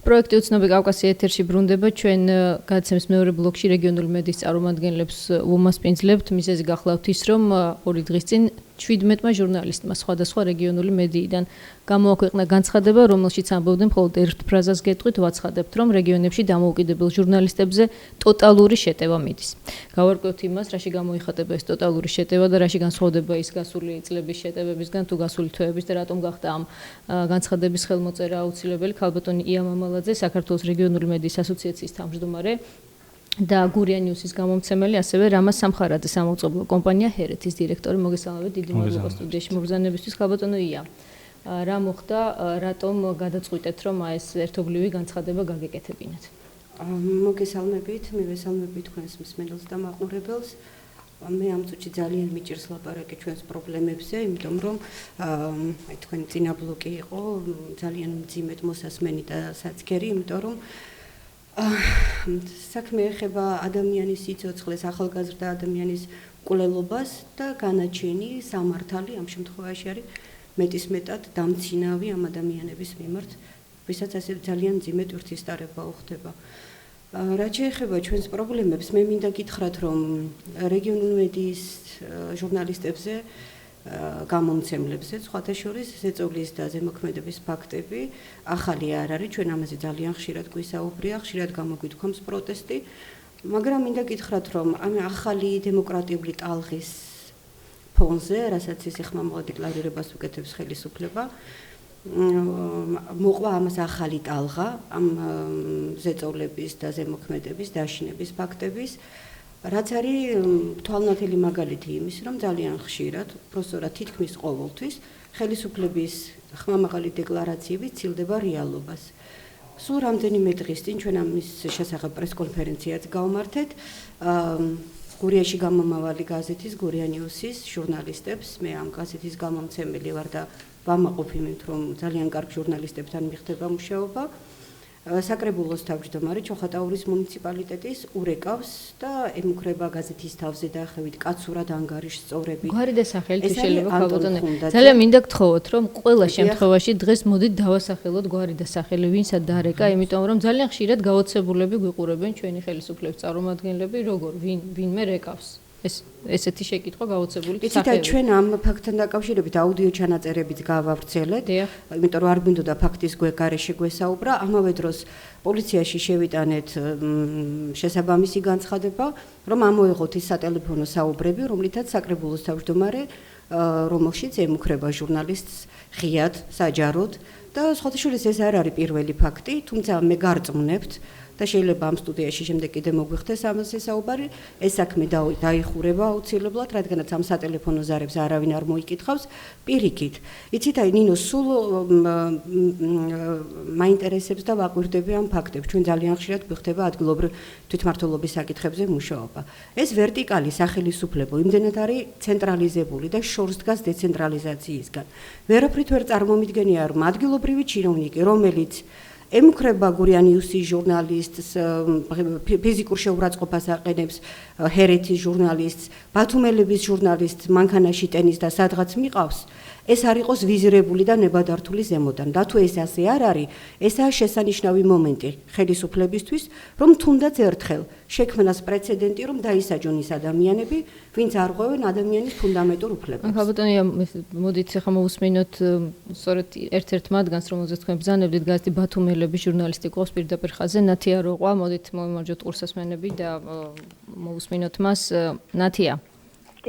პროექტი უცნობი კავკასია ეთერში ბრუნდება. ჩვენ გადაცემის მეორე ბლოკში რეგიონული მედიის წარმომადგენლებს უმასპინძლებთ. მიზეზი გახლავთ ის, რომ 2 დღის წინ 17-მა ჟურნალისტმა სხვადასხვა რეგიონული მედიიდან გამოაქვეყნა განცხადება, რომელშიც ამბობდნენ, მხოლოდ ერთ ფრაზას გეტყვით, ვაცხადებთ, რომ რეგიონებში დამოუკიდებელ ჟურნალისტებზე ტოტალური შეტევა მიდის. გავარკვევთ იმას, რაში გამოიხატება ეს ტოტალური შეტევა და რაში განსხვავდება ის გასული წლების შეტევებისგან თუ გასული თვეების და რატომ გახდა ამ განცხადების ხელმოწერა აუცილებელი. ქალბატონი ია მამალაძე, საქართველოს რეგიონული მედიის ასოციაციის თავმჯდომარე და გურია ნიუსის გამომცემელი, ასევე რამა სამხარაძე სამაუწყებლო კომპანია ჰერეთის დირექტორი. მოგესალმებით, დიდი მადლობა სტუდიაში მობრძანებისთვის. ქალბატონო ია, რა მოხდა, რატომ გადაწყვიტეთ, რომ ეს ერთობლივი განცხადება გაგეკეთებინათ? მოგესალმებით, მივესალმებით თქვენს მსმენელს და მაყურებელს. მე ამ წუთში ძალიან მიჭირს ლაპარაკი ჩვენს პრობლემებზე, იმიტომ რომ თქვენი წინა ბლოკი იყო ძალიან მძიმედ მოსასმენი და საცქერი, იმიტომ რომ საქმე ეხება ადამიანის სიცოცხლეს, ახალგაზრდა ადამიანის მკვლელობას და განაჩენი სამართალი ამ შემთხვევაში არის მეტისმეტად დამცინავი ამ ადამიანების მიმართ, ვისაც ასე ძალიან მძიმე თვითსტარება უხდება. რაც შეეხება ჩვენს პრობლემებს, მე მინდა გითხრათ, რომ რეგიონული მედიის ჟურნალისტებზე გამომცემლებზე, სხვათა შორის ზეწოლის და ზემოქმედების ფაქტები ახალი არ არის, ჩვენ ამაზე ძალიან ხშირად გვისაუბრია, ხშირად გამოგვითქვამს პროტესტი, მაგრამ მინდა გითხრათ, რომ ამ ახალი დემოკრატიული ტალღის ფონზე, რასაც ის ხმამაღალ დეკლარირებას უკეთებს ხელისუფლება, მოყვა ამას ახალი ტალღა, ამ ზეწოლების და ზემოქმედების დაშინების ფაქტების, რაც არის თვალნათელი მაგალითი იმის, რომ ძალიან ხშირად, პროსტორად თითქმის ყოველთვის, ხელისუფლების ხმამაღალი დეკლარაციები ცილდება რეალობას. სულ რამდენიმე დღის წინ ჩვენ ამის შესახებ პრესკონფერენციაც გავმართეთ. გურიაში გამომავალი გაზეთის გურია ნიუსის ჟურნალისტებს, მე ამ გაზეთის გამომცემელი ვარ და ვამაყობ იმით, რომ ძალიან კარგ ჟურნალისტებთან მიხდება მუშაობა. საკრებულოს თავმჯდომარე ჩოხატაურის მუნიციპალიტეტის ურეკავს და ემუქრება გაზეთის თავზე დაახევით კაცურად ანგარიშსწორებით. გვარი და სახელი თუ შეიძლება ქალბატონე. ძალიან მინდა გთხოვოთ, რომ ყველა შემთხვევაში დღეს მოდით დავასახელოთ გვარი და სახელი ვინსა დარეკა, იმიტომ რომ ძალიან ხშირად გაოცებულები გვიყურებენ ჩვენი ხელისუფლების წარმომადგენლები, როგორ ვინმე რეკავს. ესეთი შეკითხვა გაოცებული სახელი. იცით, ჩვენ ამ ფაქტთან დაკავშირებით აუდიო ჩანაწერებიც გავავრცელეთ, იმიტომ რომ არ გვინდოდა ფაქტის გარეშე გვესაუბრა, ამავე დროს პოლიციაში შევიტანეთ შესაბამისი განცხადება, რომ ამოეღოთ ის სატელეფონო საუბრები, რომლითაც საკრებულოს თავმჯდომარე, რომელშიც ემუქრება ჟურნალისტს ღიად, საჯაროდ და სხვათა შორის ეს არ არის პირველი ფაქტი, თუმცა მე გარწმუნებთ და შეიძლება ამ სტუდიაში შემდეგ კიდე მოგვიხდეს ამაზე საუბარი, ეს საქმე დაიხურება აუცილებლად, რადგანაც ამ სატელეფონო ზარებს არავინ არ მოიკითხავს პირიქით. იცით, ნინო, სულ მაინტერესებს და ვაკვირდები ამ ფაქტებს. ჩვენ ძალიან ხშირად გვიხდება ადგილობრივ თვითმმართველობის საკითხებზე მუშაობა. ეს ვერტიკალი სახელისუფლებო იმდენად არის ცენტრალიზებული და შორს დგას დეცენტრალიზაციისგან. ვერაფრით ვერ წარმომიდგენია, რომ ადგილობრივი ჩინოვნიკი, რომელიც ემუქრება გურია ნიუსის ჟურნალისტს, ფიზიკურ შეურაცხყოფას აყენებს ჰერეთის ჟურნალისტს, ბათუმელების ჟურნალისტს მანქანაში ტენის და სადღაც მიყავს, ეს არ იყოს ვიზირებული და ნებადართული ზემოდან. და თუ ეს ასე არ არის, ესაა შესანიშნავი მომენტი ხელისუფლებისთვის, რომ თუნდაც ერთხელ შექმნას პრეცედენტი, რომ დაისაჯონ ის ადამიანები, ვინც არღვევენ ადამიანის ფუნდამენტურ უფლებებს. ქალბატონია, მოდით ახლა მოვუსმინოთ სწორედ ერთ-ერთ მათგანს, რომელზეც თქვენ ბრძანებდით, გაზეთი ბათუმელების ჟურნალისტი ყავს პირდაპირ ხაზზე, ნათია როყვა, მოდით მოვიმარჯვოთ ყურსასმენები და მოვუსმინოთ მას. ნათია.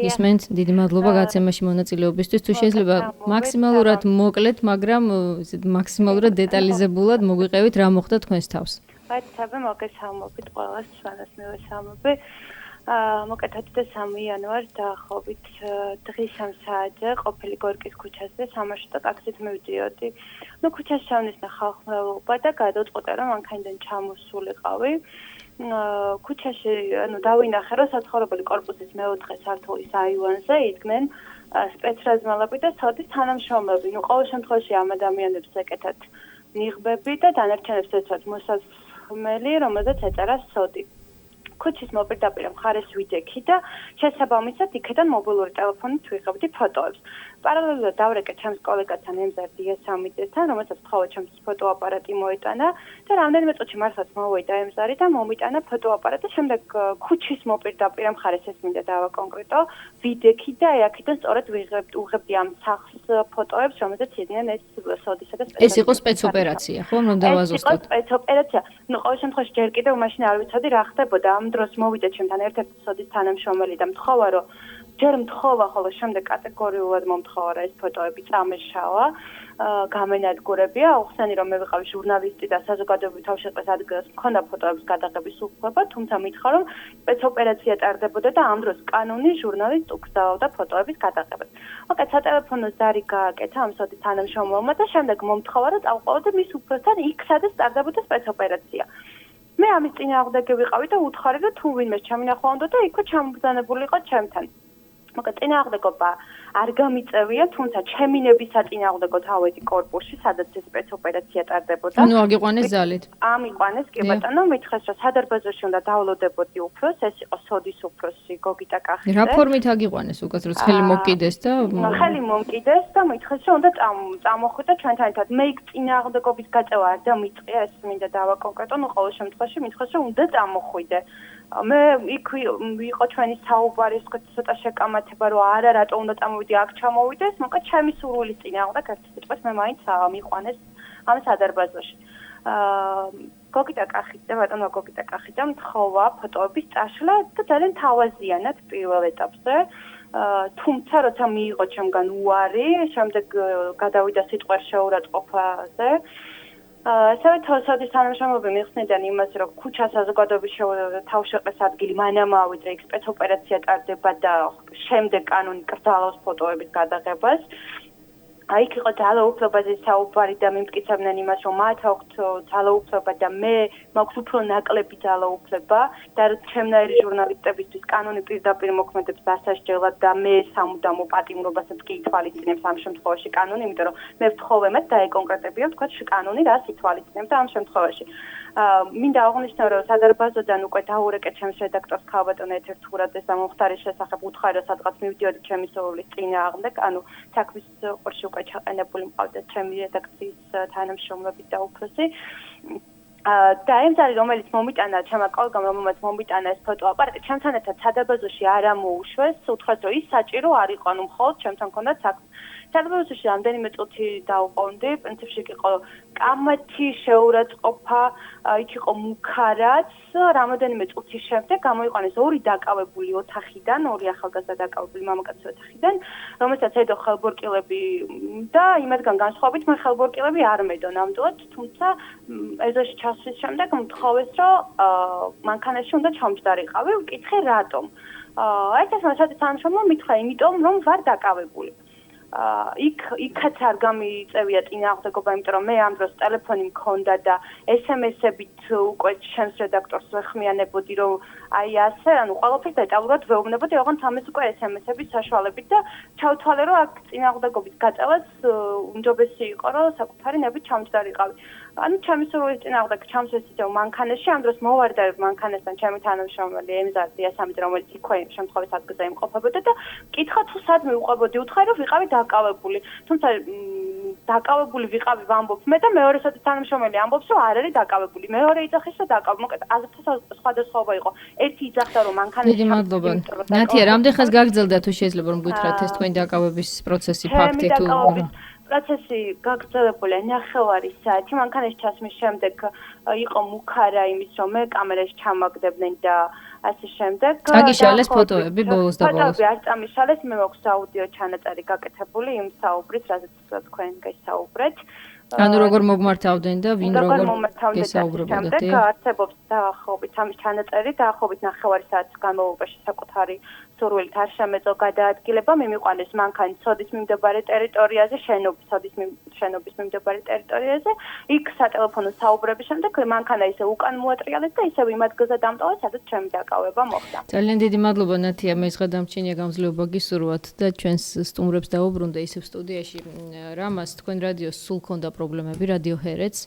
ისმენთ, დიდი მადლობა გაცემაში მონაწილეობისთვის. თუ შეიძლება მაქსიმალურად მოკლედ, მაგრამ მაქსიმალურად დეტალიზებულად მოგვიყევით რა მოხდა თქვენს თავს. ვაიცაბე მოგესალმებით ყველას, ჩვენას მივესალმები. მოკეთეთ და 3 იანვარს დაახლოებით დღის 3 საათზე ყოფილი გორკის ქუჩაზე სამარშრუტო ტაქსით მივდიოდი. ქუჩას ჩავნიშნა ხალხმრავლობა და გადავწყვიტე რომ მანქანიდან ჩამოსულიყავი. ქუჩაში დავინახე რომ საცხოვრებელი კორპუსის მეოთხე სართულის აივანზე იდგნენ სპეცრაზმალები და სოდის თანამშრომლები. ყოველ შემთხვევაში ამ ადამიანებს ეკეთათ ნიღბები და დანარჩენებს ეცვათ მოსაზრმელი, რომელზეც ეწერა სოდი. ქუჩის მოპირდაპირ მხარეს ვიდექი და შესაბამისად იქიდან მობილური ტელეფონით ვიღებდი ფოტოებს. პარალელურად დავრეკე ჩემს კოლეგასთან ემზარ დიასამიძესთან, რომელსაც თხოვე ჩემს ფოტოაპარატი მოიტანა და რამდენიმე წუთში მართლაც მოვიდა ემზარი და მომიტანა ფოტოაპარატი. შემდეგ ქუჩის მოპირდაპირ მხარეს ეს მინდა დავაკონკრეტო, ვიდექი და აქედან სწორედ ვიღებდი ამ სახს ფოტოებს, რომელზეც იდგნენ ეს სოდისა და ეს იყო სპეცოპერაცია, ხო? რომ დავაზუსტოთ. ეს იყო სპეცოპერაცია. ყოველ შემთხვევაში ჯერ კიდევ მაშინ არ ვიცოდი რა ხდებოდა. ამ დროს მოვიდა ჩემთან ერთ-ერთი სოდის თანამშრომელი და მთხოვა რომ ჯერ მთხოვა, ხოლო შემდეგ კატეგორიულად მომთხოვა რა ეს ფოტოები წამეშალა. გამენადგურებია, ახსენი რომ მე ვიყავი ჟურნალისტი და საზოგადოებრივი თავშეყრის ადგილას მქონდა ფოტოების გადაღების უფლება, თუმცა მითხრა რომ სპეცოპერაცია ტარდებოდა და ამ დროს კანონი ჟურნალისტ უგზავნიდა ფოტოების გადაღებას. მოკეთ სატელეფონო ზარი გააკეთა ამ სოდის თანამშრომელმა და შემდეგ მომთხოვა რომ წავყავდე მის უფროსთან იქ სადაც ტარდებოდა სპეცოპერაცია. მე ამის წინააღმდეგი ვიყავი და უთხარი რომ თუ ვინმე ჩამინახვა უნდა და იქვე ჩამბრძანებულიყო ჩემთან. მოკეთ წინააღმდეგობა არ გამიწევია, თუმცა ჩემი ნების საწინააღმდეგო თავედი კორპუსში, სადაც ეს სპეცოპერაცია ტარდებოდა. ანუ აგიყვანეს ზალით. ამიყვანეს კი ბატონო, მითხრეს რომ სადარბაზოში უნდა დავლოდებოდი უფროს, ეს იყო სოდის უფროსი გოგიტა კახიძე. რა ფორმით აგიყვანეს უკაცრად ხელი მოკიდეს და ხელი მომკიდეს და მითხრეს რომ უნდა წამოხვიდე ჩვენთან ერთად. მე იქ წინააღმდეგობის გაწევა არ დამიწყია, ეს მინდა დავაკონკრეტო, ყოველ შემთხვევაში მითხრეს რომ უნდა წამოხვიდე. მე იქ იყო ჩვენი საუბარი, ცოტა შეკამათება რომ არა რატო უნდა წამოვიდი აქ ჩამოვიდეს, მოკლედ ჩემი სურვილის წინააღმდეგ ერთი სიტყვით მე მაინც მიყვანეს ამ სადარბაზოში. გოგიტა კახიძე, ბატონო გოგიტა კახიძე მთხოვა ფოტოების წაშლა და ძალიან თავაზიანად პირველ ეტაპზე. თუმცა როცა მიიღო ჩემგან უარი, შემდეგ გადავიდა სიტყვას შეურაცხყოფაზე. ასევე სოდის თანამშრომლები მიხსნიდან იმას, რომ ქუჩა საზოგადოების თავშეყრის ადგილი მანამ ავიძრა იქ სპეცოპერაცია ტარდება და შემდეგ კანონი კრძალავს ფოტოების გადაღებას. იქ იყო ძალაუფლებაზე საუბარი და მიმტკიცებდნენ იმას, რომ მათ აქვთ ძალაუფლება და მე მაქვს უფრო ნაკლები ძალაუფლება და ჩემნაირი ჟურნალისტებისთვის კანონი პირდაპირ მოქმედებს დასასჯელად და მე სამუდამო პატიმრობასაც კი ითვალისწინებს ამ შემთხვევაში კანონი, იმიტომ რომ მე ვთხოვე მათ დაეკონკრეტებია თქვა კანონი რას ითვალისწინებს ამ შემთხვევაში. მინდა აღვნიშნო რომ სადარბაზოდან უკვე დაურეკე ჩემს რედაქტორს ქალბატონ ეთერთურაძეს და მომხდარის შესახებ უთხარი რომ სადღაც მივდიოდი ჩემი სურვილის წინააღმდეგ, ანუ საქმის ყურში უკვე ჩაყენებული მყავდა ჩემი რედაქციის თანამშრომლები და უფროსი. და ემზარი რომელიც მომიტანა ჩემმა კოლეგამ რომელმაც მომიტანა ეს ფოტოაპარატი ჩემთან ერთად სადარბაზოში არ ამოუშვეს, უთხრეს რომ ის საჭირო არ იყო, ანუ მხოლოდ ჩემთან ჰქონდა საქმე. სადარბაზოში რამდენიმე წუთი დავყოვნდი, პრინციპში იყო კამათი, შეურაცხყოფა, იქ იყო მუქარაც, რამოდენიმე წუთის შემდეგ გამოიყვანეს ორი დაკავებული ოთახიდან, ორი ახალგაზრდა დაკავებული მამაკაცი ოთახიდან, რომელსაც ედო ხელბორკილები და იმათგან განსხვავებით მე ხელბორკილები არ მედო ნამდვილად, თუმცა ეზოში ჩასვლის შემდეგ მთხოვეს, რომ მანქანაში უნდა ჩამჯდარიყავი, ვკითხე რატომ. ეს სოდის თანამშრომლმა მითხრა, იმიტომ რომ ვარ დაკავებული. იქაც არ გამიწევია წინააღმდეგობა, იმიტომ რომ მე ამ დროს ტელეფონი მქონდა და SMS-ებით უკვე ჩემს რედაქტორს ვეხმიანებოდი, რომ აი ასე, ანუ ყველაფერს დეტალურად ვეუბნებოდი, ოღონდ ამას უკვე SMS-ების საშუალებით და ჩავთვალე, რომ აქ წინააღმდეგობის გაწევას უმჯობესი იყო, რომ საკუთარი ნებით ჩამჯდარიყავი. ანუ ჩემი სურვილის წინააღმდეგ ჩამსვესისეო მანქანაში, ამ დროს მოვარდა მანქანასთან ჩემი თანამშრომელი ემზარ დიასამიძე, რომელიც იქვე შემთხვევის ადგილზე იმყოფებოდა და კითხა თუ სად მივყვებოდი, უთხარი რომ ვიყავი დაკავებული. თუმცა დაკავებული ვიყავი ვამბობ მე და მეორე სოდის თანამშრომელი ამბობს რომ არ არის დაკავებული. მეორე იძახის რომ დაკავებული. მოკლედ აზრთა სხვადასხვაობა იყო. ერთი იძახდა რომ მანქანაში დიდი მადლობა. ნათია, რამდენ ხანს გაგრძელდა თუ შეიძლება რომ გითხრათ ეს თქვენი დაკავების პროცესი, ფაქტი თუ პროცესი გაგრძელებულია 9 საათი. მანქანის ჩასმის შემდეგ იყო მუქარა იმის, რომ მე კამერაში ჩამაგდებდნენ და ასე შემდეგ. წაგიშალეს ფოტოები ბოლოს და ბოლოს. ფოტოები არ წამიშალეს, მე მაქვს აუდიო ჩანაწერი გაკეთებული იმ საუბრის, რაზეც თქვენ გესაუბრეთ. ანუ როგორ მოგმართავდნენ და ვინ როგორ გესაუბრებოდა? არსებობს დაახლოებით ამის ჩანაწერი, დაახლოებით 9 საათის განმავლობაში საკუთარი სურვილით არ შემეწო გადაადგილება, მიმიყვანეს მანქანი სოდის მიმდებარე ტერიტორიაზე, შენობის მიმდებარე ტერიტორიაზე. იქ სატელეფონო საუბრების შემდეგ მანქანა ისე უკან მოატრიალეს და ისევ იმ ადგილზე დამტოვეს, სადაც ჩემი დაკავება მოხდა. ძალიან დიდი მადლობა ნათია, მე ღადამჩენია გამძლეობა გისურვოთ და ჩვენს სტუმრებს დაუბრუნდა ისევ სტუდიაში. რამას თქვენ რადიოს სულ ქონდა პრობლემები, რადიო ჰერეთს.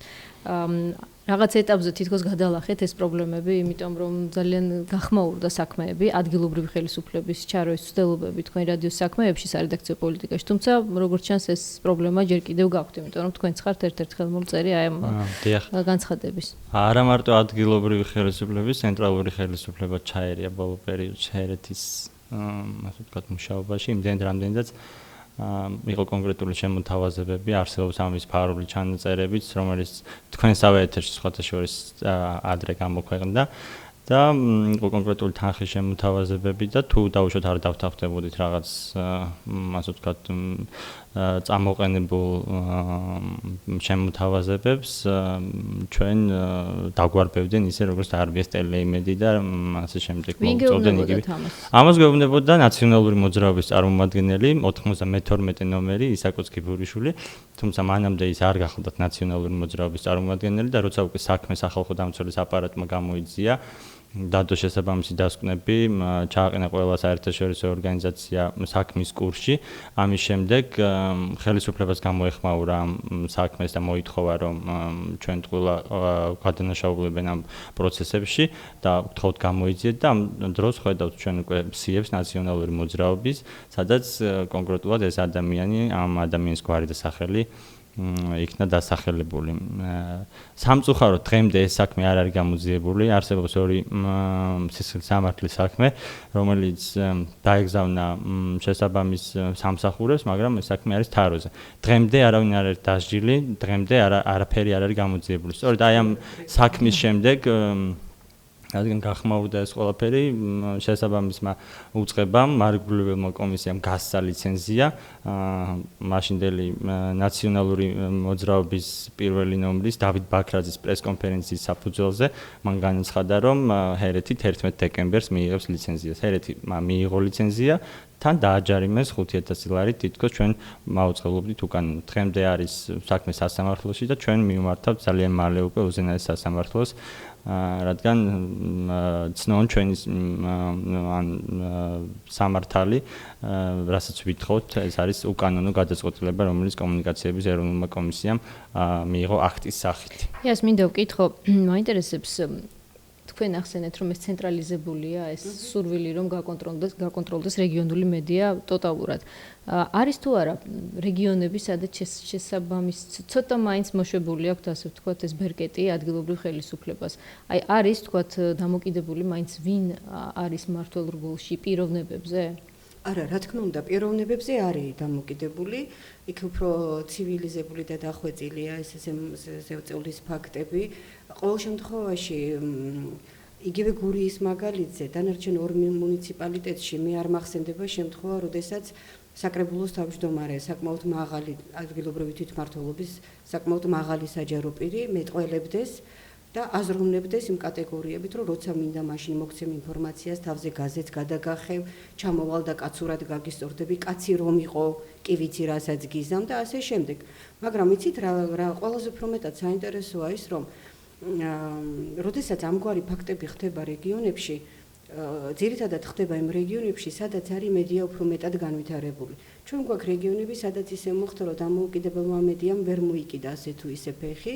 რაღაც ეტაპზე თითქოს გადალახეთ ეს პრობლემები, იმიტომ რომ ძალიან გახმაურდა საქმეები, ადგილობრივი ხელისუფლების ჩაროვის ცდილობები თქვენ რადიოს საქმეებში, სარედაქციო პოლიტიკაში. თუმცა, როგორც ჩანს, ეს პრობლემა ჯერ კიდევ გაქვთ, იმიტომ რომ თქვენც ხართ ერთ-ერთი ხელმომწერი აი ამ განცხადების. არა მარტო ადგილობრივი ხელისუფლების, ცენტრალური ხელისუფლება ჩაერია ბოლო პერიოდში ჰერეთის, ასე ვთქვათ, მუშაობაში, იმდენად რამდენადაც იყო კონკრეტული შემოთავაზებები, არსებობს ამის ფარული ჩანაწერებიც, რომელიც თქვენსავე ეთერში სხვათა შორის ადრე გამოქვეყნდა და იყო კონკრეტული თანხის შემოთავაზებები და თუ დაუშვათ არ დავთანხმდებოდით რაღაც ასე ვთქვათ წამოყენებულ შემოთავაზებებს, ჩვენ დაგვარბევდნენ ისე როგორც დაარბიეს ტელეიმედი და ასე შემდეგ მოვუწევდნენ იგივე. ამას გვეუბნებოდა ნაციონალური მოძრაობის წარმომადგენელი 92 ნომერი ისაკოც გიბურიშვილი, თუმცა მანამდე ის არ გახლდათ ნაციონალური მოძრაობის წარმომადგენელი და როცა უკვე საქმე სახალხო დამცველის აპარატმა გამოიძია დადო შესაბამისი დასკვნები, ჩააყენა ყველა საერთაშორისო ორგანიზაცია საქმის კურსში. ამის შემდეგ ხელისუფლებას გამოეხმაურა საქმეს და მოითხოვა, რომ ჩვენ ყველა გადანაშაულებენ ამ პროცესებში და გთხოვთ გამოიძიეთ და ამ დროს ხედავთ ჩვენ უკვე სიებს ნაციონალური მოძრაობის, სადაც კონკრეტულად ეს ადამიანი, ამ ადამიანის გვარი და სახელი იქნა დასახელებული. სამწუხაროდ დღემდე ეს საქმე არ არის გამოძიებული, არსებობს ორი სისხლის სამართლის საქმე, რომელიც დაეგზავნა შესაბამის სამსახურებს, მაგრამ ეს საქმე არის თაროზე. დღემდე არავინ არ არის დასჯილი, დღემდე არაფერი არ არის გამოძიებული. სწორედ აი ამ საქმის შემდეგ რადგან გახმაურდა ეს ყველაფერი, შესაბამისმა უწყებამ, მარგვლილებელმა კომისიამ გასცა ლიცენზია, მაშინდელი ნაციონალური მოძრაობის პირველი ნომრის დავით ბაქრაძის პრესკონფერენციის საფუძველზე მან განაცხადა, რომ ჰერეთი 11 დეკემბერს მიიღებს ლიცენზიას. ჰერეთი მიიღო ლიცენზია, თან დააჯარიმეს 5000 ლარი, თითქოს ჩვენ მაუწყებლობდით უკან. დღემდე არის საქმე სასამართლოში და ჩვენ მივმართავთ ძალიან მალე უკვე უზენაეს სასამართლოს. რადგან ცნონ ჩვენი სამართალი, რასაც ვითხოვთ, ეს არის უკანონო გადაწყვეტილება, რომელიც კომუნიკაციების ეროვნულმა კომისიამ მიიღო აქტის სახით. იას მინდა ვკითხო, მაინტერესებს თქვენ ახსენეთ, რომ ეს ცენტრალიზებულია, ეს სურვილი რომ გაკონტროლდეს რეგიონული მედია ტოტალურად. არის თუ არა რეგიონები, სადაც შესაბამის ცოტა მაინც მოშვებული აქვთ, ასე ვთქვათ, ეს ბერკეტი ადგილობრივ ხელისუფლებას. აი არის, ვთქვათ, დამოკიდებული მაინც ვინ არის მმართველ რგოლში პიროვნებებზე? არა, რა თქმა უნდა, პიროვნებებზე არის დამოკიდებული, იქ უფრო ცივილიზებული და დახვეწილია ეს ზეწოლის ფაქტები. ყოველ შემთხვევაში იგივე გურიის მაგალითზე დანარჩენ ორ მუნიციპალიტეტში მე არ მახსენდება შემთხვევა, როდესაც საკრებულოს თავმჯდომარე საკმაოდ მაღალი ადგილობრივი თვითმმართველობის საკმაოდ მაღალი საჯარო პირი მეტყველებდეს და აზროვნებდეს იმ კატეგორიებით, რომ როცა მინდა მაშინ მოგცემ ინფორმაციას, თავზე გაზეთს გადაგახევ, ჩამოვალ და კაცურად გაგისტორდები, კაცი რომ იყო, კი ვიცი რასაც გიზამ და ასე შემდეგ. მაგრამ იცით რა ყველაზე უფრო მეტად საინტერესოა ის, რომ როდესაც ამგვარი ფაქტები ხდება რეგიონებში, ძირითადად ხდება იმ რეგიონებში, სადაც არის მედია უფრო მეტად განვითარებული. ჩვენ გვაქვს რეგიონები, სადაც ისე მოხდა, რომ დამოუკიდებელმა მედიამ ვერ მოიკიდა ასე თუ ისე ფეხი.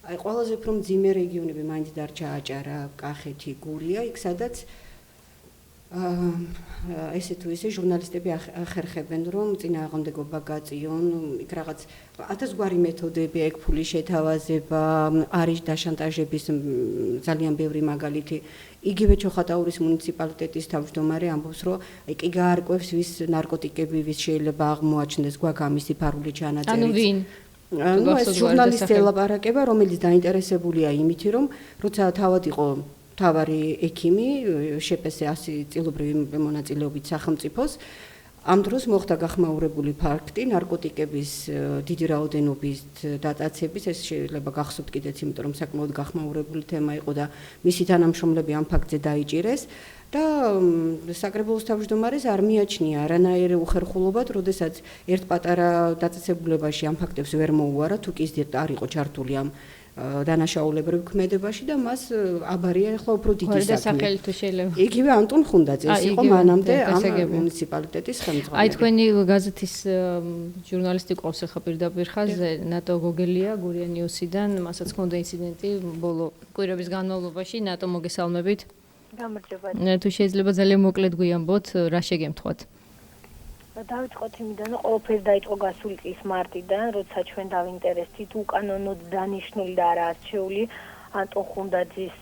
აი ყველაზე უფრო მძიმე რეგიონები მაინც დარჩა აჭარა, კახეთი, გურია, იქ სადაც ესე თუ ისე ჟურნალისტები ახერხებენ რომ წინააღმდეგობა გაწიონ, იქ რაღაც 1000 გვარი მეთოდები, ეგ ფულის შეთავაზება, არის დაშანტაჟების ძალიან ბევრი მაგალითი. იგივე ჩოხატაურის მუნიციპალიტეტის თავმჯდომარე ამბობს, რომ კი გაარკვევს ვის ნარკოტიკები, ვის შეიძლება აღმოაჩნდეს, გვაქვს ამისი ფარული ჩანაწერი. ანუ ვინ? ეს ჟურნალისტი ელაპარაკება, რომელიც დაინტერესებულია იმით, რომ როცა თავად იყო თავარი ექიმი, შეპესე 100 წილობრივი მონაწილეობით სახელმწიფოს, ამ დროს მოხდა გახმაურებული ფაქტი ნარკოტიკების დიდი რაოდენობის დატაცების, ეს შეიძლება გახსოვთ კიდეც, იმიტომ რომ საკმაოდ გახმაურებული თემა იყო და მისი თანამშრომლები ამ ფაქტზე დაიჭირეს და საკრებულოს თავმჯდომარეს არ მიაჩნია არანაირი უხერხულობად, როდესაც ერთ პატარა დაწესებულებაში ამ ფაქტებს ვერ მოუარა, თუ კი ის არ იყო ჩართული ამ დანაშაულებრივ ქმედებაში და მას აბარია ახლა უფრო დიდი საქმე. იგივე ანტონ ხუნდაძეს იყო მანამდე ამ მუნიციპალიტეტის ხელმძღვანელი. აი თქვენი გაზეთის ჟურნალისტი ყავს ახლა პირდაპირ ხაზზე ნატო გოგელია გურია ნიუსიდან, მასაც ჰქონდა ინციდენტი ბოლო კვირების განმავლობაში, ნატო მოგესალმებით. გამარჯობა. თუ შეიძლება ძალიან მოკლედ გვიამბოთ, რა შეგემთხვათ? დავიწყოთ იმიდან, რომ ყველაფერი დაიწყო გასული წლის მარტიდან, როცა ჩვენ დავინტერესდით უკანონოდ დანიშნული და არაარჩეული ანტონ ხუნდაძის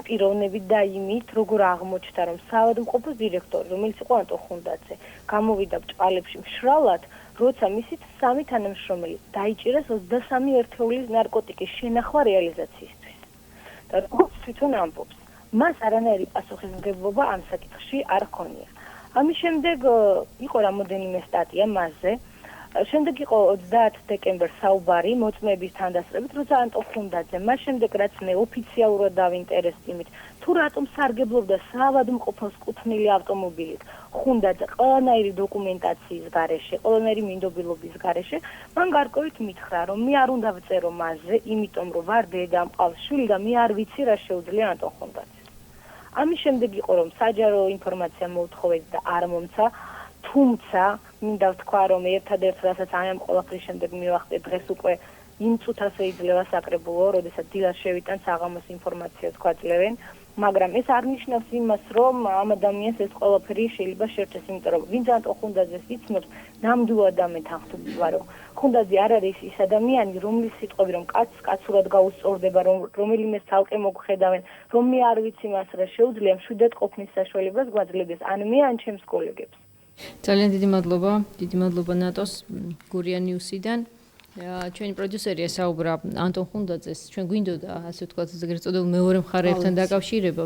პიროვნებით და იმით, როგორ აღმოჩნდა, რომ საავადმყოფოს დირექტორი, რომელიც იყო ანტონ ხუნდაძე, გამოვიდა ბრჭყალებში მშრალად, როცა მისით 3 თანამშრომელი დაიჭირეს 23 ერთეულის ნარკოტიკის შენახვა რეალიზაციისთვის. და როგორც თვითონ ამბობს, მას არანაირი პასუხისმგებლობა ამ საკითხში არ ჰქონია. ამის შემდეგ იყო რამოდენიმე სტატია მასზე. შემდეგ იყო 30 დეკემბერს საუბარი მოწმეების თანდასწრებით, როცა ანტონ ხუნდაძე მას შემდეგ რაც მე ოფიციალურად დავინტერესდი იმით, თუ რატომ სარგებლობდა საავადმყოფოს კუთვნილი ავტომობილით, ხუნდაძე ყველანაირი დოკუმენტაციის გარეშე, ყველანაირი მინდობილობის გარეშე, მან გარკვევით მითხრა, რომ მე არ უნდა ვწერო მასზე, იმიტომ რომ ვარ დედა, მყავს შვილი და მე არ ვიცი რა შეუძლია ანტონ ხუნდაძეს. ამის შემდეგ იყო რომ საჯარო ინფორმაცია მოუთხოვეს და არ მომცა, თუმცა მინდა ვთქვა რომ ერთადერთ რასაც ამ ყველაფრის შემდეგ მივახდე დღეს უკვე იმ წუთას შეიძლება საკრებულო, როდესაც დილას შევიტან საღამოს ინფორმაციას გვაძლევენ, მაგრამ ეს არ ნიშნავს იმას, რომ ამ ადამიანს ეს ყველაფერი შეიძლება შერჩეს, იმიტომ რომ ვინც ანტონ ხუნდაძეს იცნობს, ნამდვილად ამეთანხმდება, რომ ხუნდაძე არ არის ის ადამიანი, რომლის სიტყვები რომ კაცურად გაუსწორდება, რომელიმე ცალკე მოგხედავენ, რომ მე არ ვიცი მას რა შეუძლია, მშვიდად ყოფნის საშუალებას გვაძლევდეს, ან მე ან ჩემს კოლეგებს. ძალიან დიდი მადლობა ნატოს გურია ნიუსიდან. ჩვენი პროდიუსერია საუბრა ანტონ ხუნდაძეს, ჩვენ გვინდოდა ასე ვთქვათ, ეგრეთ წოდებულ მეორე მხარეებთან დაკავშირება,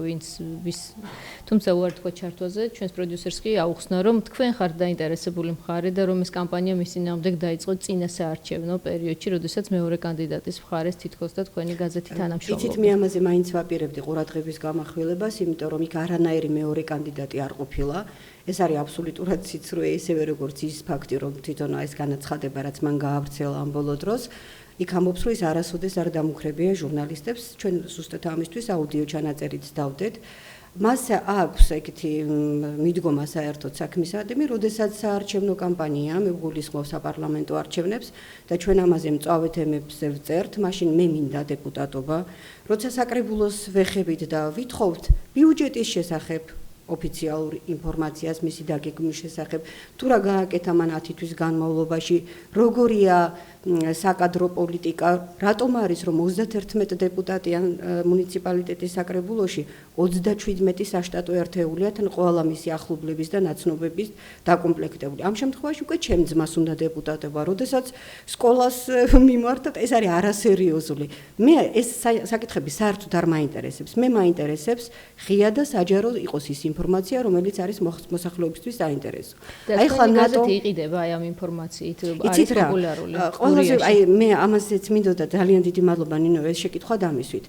თუმცა უარ თქვა ჩართვაზე, ჩვენს პროდიუსერს კი აუხსნა, რომ თქვენ ხართ დაინტერესებული მხარე და რომ ეს კამპანია მის წინააღმდეგ დაიწყო წინა საარჩევნო პერიოდში, როდესაც მეორე კანდიდატის მხარეს თითქოს და თქვენი გაზეთი თანამშრომლობდა. იცით, მე ამაზე მაინც ვაპირებდი ყურადღების გამახვილებას, იმიტომ რომ იქ არანაირი მეორე კანდიდატი არ ყოფილა. ეს არის აბსოლუტურად სიცრუე, ისევე როგორც ის ფაქტი, რომ თვითონ ეს განაცხადება, რაც მან გაავრცელა ამ ბოლო დროს, იქ ამბობს, რომ ის არასოდეს არ დამუქრებია ჟურნალისტებს, ჩვენ ზუსტად ამისთვის აუდიო ჩანაწერიც დავდეთ. მას აქვს ეგეთი მიდგომა საერთოდ საქმისადმი, როდესაც საარჩევნო კამპანია, მე გულისხმობ საპარლამენტო არჩევნებს და ჩვენ ამაზე მწვავე თემებზე ვწერთ, მაშინ მე მინდა დეპუტატობა, როცა საკრებულოს ვეხებით და ვითხოვთ ბიუჯეტის შესახებ ოფიციალურ ინფორმაციას მისი დაგეგმვის შესახებ, თუ რა გააკეთა მან 10 თვის განმავლობაში, როგორია საკადრო პოლიტიკა, რატომ არის რომ 31 დეპუტატიან მუნიციპალიტეტის საკრებულოში 37 საშტატო ერთეულია თან ყველა მისი ახლობლების და ნაცნობების დაკომპლექტებული. ამ შემთხვევაში უკვე ჩემ ძმას უნდა დეპუტატობა, როდესაც სკოლას მიმართოთ, ეს არის არასერიოზული. მე ეს საკითხები საერთოდ არ მაინტერესებს. მე მაინტერესებს ღია და საჯარო იყოს ის ინფორმაცია, რომელიც არის მოსახლეობისთვის საინტერესო. აი ხლა გაზეთი იყიდება აი ამ ინფორმაციით, არის პოპულარული. აი მე ამაზეც მინდოდა ძალიან დიდი მადლობა ნინო ეს შეკითხვა დამისვით.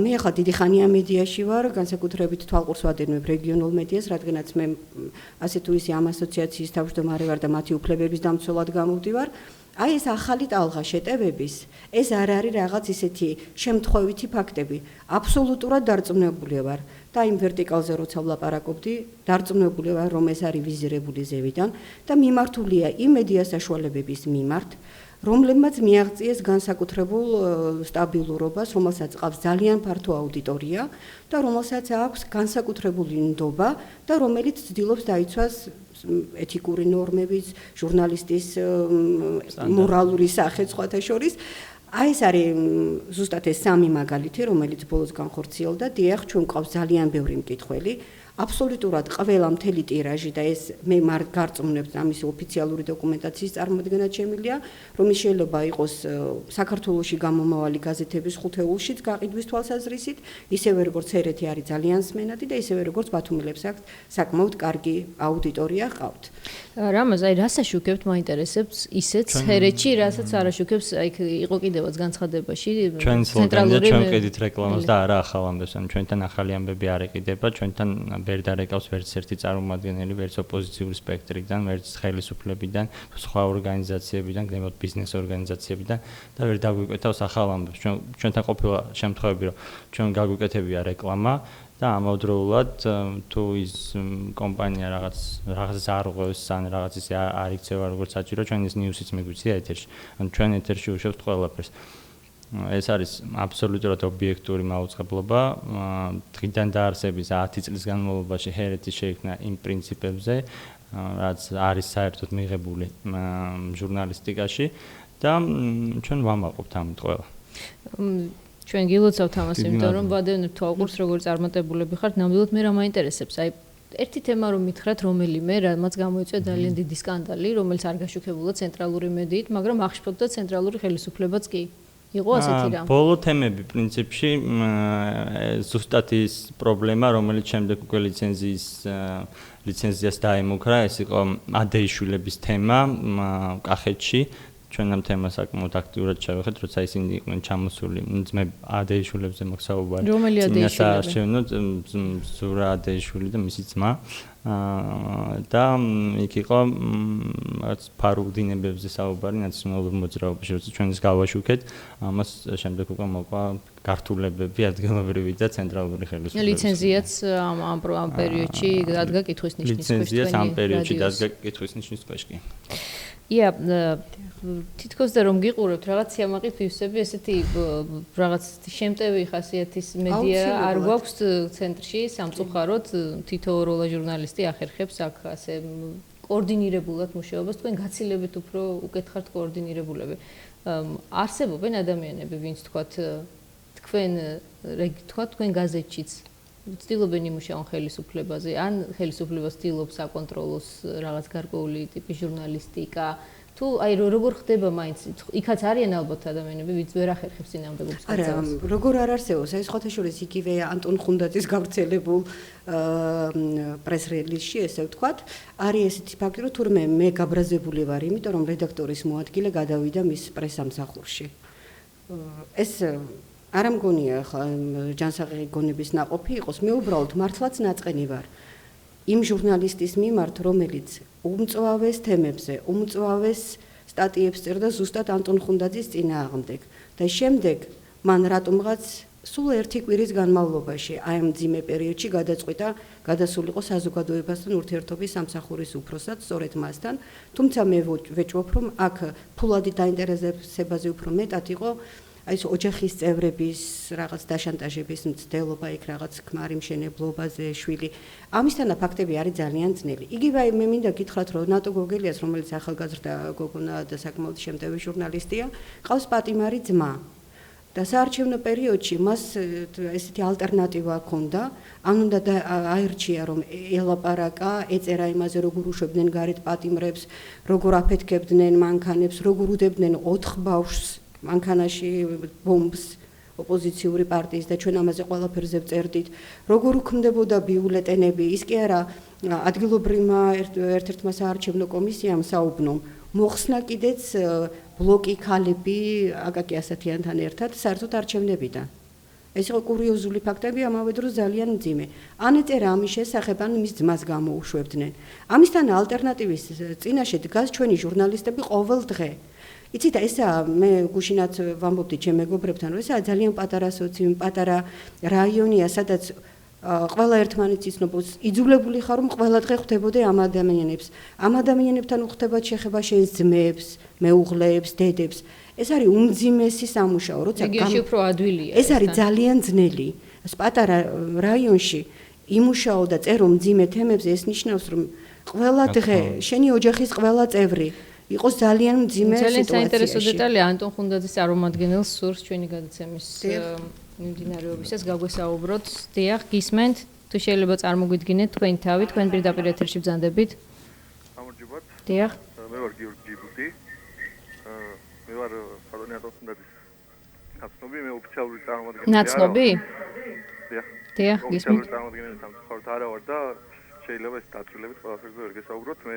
მე ახლა დიდი ხანია მედიაში ვარ, განსაკუთრებით თვალყურს ვადენებ რეგიონულ მედიას, რადგანაც მე ასე თუ ისე ამ ასოციაციის თავმჯდომარე ვარ და მათი უფლებების დამცველად გამოვდივარ. აი ეს ახალი ტალღა შეტევების, ეს არ არის რაღაც ისეთი შემთხვევითი ფაქტები. აბსოლუტურად დარწმუნებული ვარ და იმ ვერტიკალზე როცა ვლაპარაკობდი, დარწმუნებული ვარ, რომ ეს არის ვიზირებული ზევიდან და მიმართულია იმ მედია საშუალებების მიმართ, რომლებმაც მიაღწიეს განსაკუთრებულ სტაბილურობას, რომელსაც ყავს ძალიან ფართო აუდიტორია და რომელსაც აქვს განსაკუთრებული ნდობა და რომელიც ცდილობს დაიცვას ეთიკური ნორმების, ჟურნალისტის მორალური სახე სხვათა შორის. აი ეს არის ზუსტად ეს სამი მაგალითი, რომელიც ბოლოს განხორციელდა. დიახ, ჩვენ გვყავს ძალიან ბევრი მკითხველი. აბსოლუტურად ყველა მთელი ტირაჟი და ეს მე გარწმუნებს ამის ოფიციალური დოკუმენტაციის წარმოადგენად შემიძლია, რომ ის შეიძლება იყოს საქართველოში გამომავალი გაზეთების ხუთეულშიც გაყიდვის თვალსაზრისით, ისევე როგორც ერეთი არის ძალიან სმენადი და ისევე როგორც ბათუმელებს აქვს საკმაოდ კარგი აუდიტორია ყავთ. რამაზ, აი რას აშუქებთ, მაინტერესებს ისეც ერეთში, რასაც არ აშუქებს, აი იყო კიდევაც განცხადებაში ცენტრალური ჩვენ ყიდით რეკლამას და არა ახალ ამბებს, ანუ ჩვენთან ახალი ამბები არ იყიდება, ჩვენთან ვერ დარეკავს ვერც ერთი წარმომადგენელი, ვერც ოპოზიციური სპექტრიდან, ვერც ხელისუფლებიდან, სხვა ორგანიზაციებიდან, გნებავთ ბიზნეს ორგანიზაციებიდან და ვერ დაგვიკვეთავს ახალ ამბებს. ჩვენთან ყოფილა შემთხვევები, რომ ჩვენ გაგვიკეთებია რეკლამა და ამავდროულად თუ ის კომპანია რაღაც ზარღვევს ან რაღაც ისე არ იქცევა როგორც საჭირო, ჩვენ ეს ნიუსიც მიგვიწია ეთერში. ანუ ჩვენ ეთერში უშვებთ ყველაფერს. ეს არის აბსოლუტურად ობიექტური მაუწყებლობა. დღიდან დაარსების 10 წლის განმავლობაში ჰერეთი შეიქმნა იმ პრინციპებზე, რაც არის საერთოდ მიღებული ჟურნალისტიკაში და ჩვენ ვამაყობთ ამით ყველა. ჩვენ გილოცავთ ამას, იმიტომ რომ ვადევნებთ თუ აუყურს როგორ წარმატებულები ხართ, ნამდვილად მე რა მაინტერესებს. აი ერთი თემა რომ მითხრათ რომელიმე, რამაც გამოიწვია ძალიან დიდი სკანდალი, რომელიც არ გაშუქებულა ცენტრალური მედიით, მაგრამ აღშფოთდა ცენტრალური ხელისუფლებაც კი. იყო ასეთი რამ. ბოლო თემები პრინციპში ზუსტად ის პრობლემა, რომელიც შემდეგ უკვე ლიცენზიას დაემუქრა, ეს იყო ადეიშვილების თემა კახეთში. ჩვენ ამ თემას საკმაოდ აქტიურად შევეხეთ, როცა ისინი იყვნენ ჩამოსული. მე ადეიშვილებზე მაქვს საუბარი. რომელი ადეიშვილი? ზურა ადეიშვილი და მისი ძმა. და იქ იყო რაღაც ფარულ დინებებზე საუბარი ნაციონალურ მოძრაობაში, როცა ჩვენ ის გავაშუქეთ, ამას შემდეგ უკვე მოყვა გართულებები ადგილობრივი და ცენტრალური ხელისუფლების. ლიცენზიაც ამ პერიოდში დადგა კითხვის ნიშნის ქვეშ. ლიცენზიაც ამ პერიოდში დადგა კითხვის ნიშნის ქვეშ კი. ია, თითქოს და რომ გიყურებთ რაღაც სიამაყით ფივსები, ესეთი რაღაც შემტევი ხასიათის მედია არ გვაქვს ცენტრში, სამწუხაროდ თითოეულა ჟურნალისტი ახერხებს აქ ასე კოორდინირებულად მუშაობას, თქვენ გაცილებით უფრო უკეთ ხართ კოორდინირებულები. არსებობენ ადამიანები, ვინც თქვათ თქვენ გაზეთშიც ცდილობენ იმუშაონ ხელისუფლებაზე, ან ხელისუფლება ცდილობს აკონტროლოს რაღაც გარკვეული ტიპის ჟურნალისტიკა, თუ აი როგორ ხდება მაინც იქაც არიან ალბათ ადამიანები, ვინც ვერ ახერხებს წინამდებობს გაწევას. არა, როგორ არ არსებობს, აი სხვათა შორის იგივე ანტონ ხუნდაძის გავრცელებულ პრეს-რელიზში, ესე ვთქვათ, არის ესეთი ფაქტი, რომ თურმე მე გაბრაზებული ვარ, იმიტომ რომ რედაქტორის მოადგილე გადავიდა მის პრესამსახურში. ეს არ ამგონია ხა ჯანსაღი გონების ناقოფი იყოს, მე უბრალოდ მართლაც ნაწყენი ვარ იმ ჟურნალისტის მიმართ, რომელიც უმწვავეს თემებზე, უმწვავეს სტატიებს წერდა ზუსტად ანტონ ხუნდაძის წინააღმდეგ და შემდეგ მან რატომღაც სულ ერთი კვირის განმავლობაში აი ამ ძიმე პერიოდში გადაწყვიტა გადასულიყო საზოგადოებასთან ურთიერთობის სამსახურის უფროსად სწორედ მასთან, თუმცა მე ვეჭვობ, რომ აქ ფულადი დაინტერესებაზე უფრო მეტად იყო აი ეს ოჯახის წევრების რაღაც დაშანტაჟების მცდელობა, იქ რაღაც ქმარი მშენებლობაზე, შვილი. ამისთანა ფაქტები არის ძალიან ძნელი. იგივე მე მინდა გითხრათ, რომ ნატო გოგელიას, რომელიც ახალგაზრდა გოგონა და საკმაოდ შემტევი ჟურნალისტია, ყავს პატიმარი ძმა. და საარჩევნო პერიოდში მას ესეთი ალტერნატივა ჰქონდა, ან უნდა აერჩია, რომ ელაპარაკა, ეწერა იმაზე, როგორ უშვებდნენ გარეთ პატიმრებს, როგორ აფეთქებდნენ მანქანებს, როგორ უდებდნენ 4 ბავშვს მანქანაში ბომბს ოპოზიციური პარტიის და ჩვენ ამაზე ყველაფერზე ვწერდით, როგორ უქმდებოდა ბიულეტენები, ის კი არა ადგილობრივმა ერთ-ერთმა საარჩევნო კომისიამ საუბნომ, მოხსნა კიდეც ბლოკი ქალები აკაკი ასათიანთან ერთად საერთოდ არჩევნებიდან. ეს იყო კურიოზული ფაქტები, ამავე დროს ძალიან მძიმე. ან ეწერა ამის შესახებ, ან მის ძმას გამოუშვებდნენ. ამისთან ალტერნატივის წინაშე დგას ჩვენი ჟურნალისტები ყოველ დღე. იცით, ესა მე გუშინაც ვამბობდი ჩემ მეგობრებთან, რომ ესა ძალიან პატარა სოციუმი, პატარა რაიონია, სადაც ყველა ერთმანეთს იცნობოს, იძულებული ხარ რომ ყველა დღე ხვდებოდე ამ ადამიანებს. ამ ადამიანებთან უხდებათ შეხება შენს ძმებს, მეუღლეებს, დედებს. ეს არის უმძიმესი სამუშაო, როცა რეგიონში უფრო ადვილია. ეს არის ძალიან ძნელი. პატარა რაიონში იმუშაო და წერო მძიმე თემებზე, ეს ნიშნავს რომ ყველა დღე შენი ოჯახის ყველა წევრი იყოს ძალიან მძიმე სიტუაციაში. ძალიან საინტერესო დეტალია ანტონ ხუნდაძის წარმომადგენელს სურს ჩვენი გადაცემის მიმდინარეობისას გაგვესაუბროთ. დიახ, გისმენთ, თუ შეიძლება წარმოგვიდგინეთ თქვენი თავი, თქვენ პირდაპირ ეთერში ბრძანდებით. გამარჯობათ. დიახ. მე ვარ გიორგი ჯიბუტი. მე ვარ სალონი ანტონ ხუნდაძის ნაცნობი, მე ოფიციალური წარმომადგენელი. ნაცნობი? დიახ. დიახ, გისმენთ. ოფიციალური წარმომადგენელი სამწუხაროდ არა ვარ და შეიძლება ეს დაწვრილებით ყველაფერზე ვერ გესაუბროთ. მე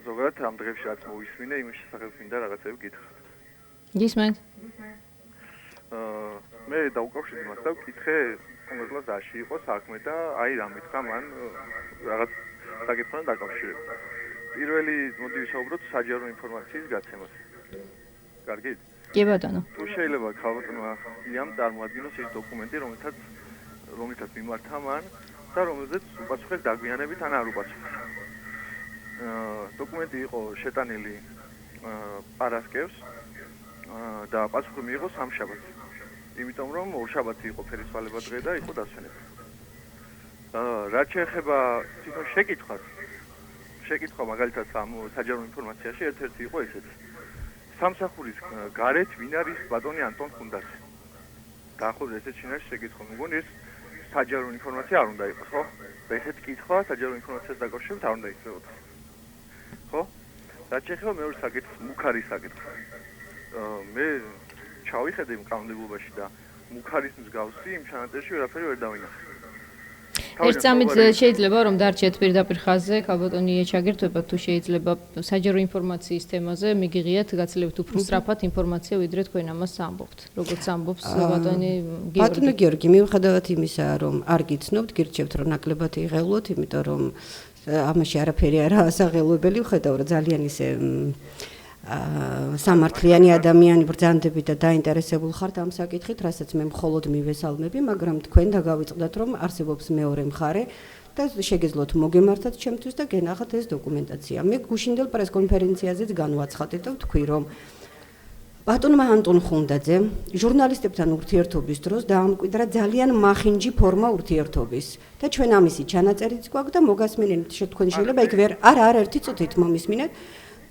ზოგადად ამ დღეებში რაც მოვისმინე, იმის შესახებ მინდა რაღაცები გითხრათ. გისმენთ. მე დაუკავშირდი მას და ვკითხე კონკრეტულად რაში იყო საქმე და აი რა მითხრა მან რაღაც საკითხთან დაკავშირებით. პირველი მოდი ვისაუბროთ საჯარო ინფორმაციის გაცემას. კარგით? კი ბატონო. თუ შეიძლება ქალბატონმა იამ წარმოადგინოს ის დოკუმენტი, რომელთაც მიმართა მან და რომელზეც უპასუხეს დაგვიანებით ან არ უპასუხეს. დოკუმენტი იყო შეტანილი პარასკევს და პასუხი მიიღო სამშაბათს. იმიტომ რომ ორშაბათი იყო ფერისვალება დღე და იყო დასვენება. რაც შეეხება თვითონ შეკითხვა მაგალითად ამ საჯარო ინფორმაციაში ერთ-ერთი იყო ესეთი. სამსახურის გარეთ ვინ არის ბატონი ანტონ ხუნდაძე? დაახლოებით ესეთ შინაში შეკითხვა. მგონი ეს საჯარო ინფორმაცია არ უნდა იყოს, ხო? და ესეთ კითხვა საჯარო ინფორმაციას დაკავშირებით არ უნდა იქნებოდა. ხო? რაც შეეხება მეორე საკითხს, მუქარის საკითხს. მე ჩავიხედე იმ კანონმდებლობაში და მუქარის მსგავსი იმ ჩანაწერში ვერაფერი ვერ დავინახე. ერთ წამით შეიძლება რომ დარჩეთ პირდაპირ ხაზზე, ქალბატონი ჩაგირთვება თუ შეიძლება საჯარო ინფორმაციის თემაზე მიგიღიათ გაცლებთ უფრო სწრაფად ინფორმაცია ვიდრე თქვენ ამას ამბობთ. როგორც ამბობს ბატონი გიორგი. ბატონი გიორგი, მიუხედავად იმისა, რომ არ გიცნობთ, გირჩევთ რომ ნაკლებად იღელოთ, იმიტომ რომ ამაში არაფერი არა ასაღელვებელი, ვხედავ რომ ძალიან ისე სამართლიანი ადამიანი ბრძანდებით და დაინტერესებული ხართ ამ საკითხით, რასაც მე მხოლოდ მივესალმები, მაგრამ თქვენ დაგავიწყდათ, რომ არსებობს მეორე მხარე და შეგეძლოთ მოგემართათ ჩემთვის და გენახათ ეს დოკუმენტაცია. მე გუშინდელ პრესკონფერენციაზეც განვაცხადე და ვთქვი, რომ ბატონმა ანტონ ხუნდაძემ ჟურნალისტებთან ურთიერთობის დროს დაამკვიდრა ძალიან მახინჯი ფორმა ურთიერთობის და ჩვენ ამისი ჩანაწერიც გვაქვს და მოგასმენთ თქვენ შეიძლება იქ ვერ ერთი წუთით მომისმინეთ.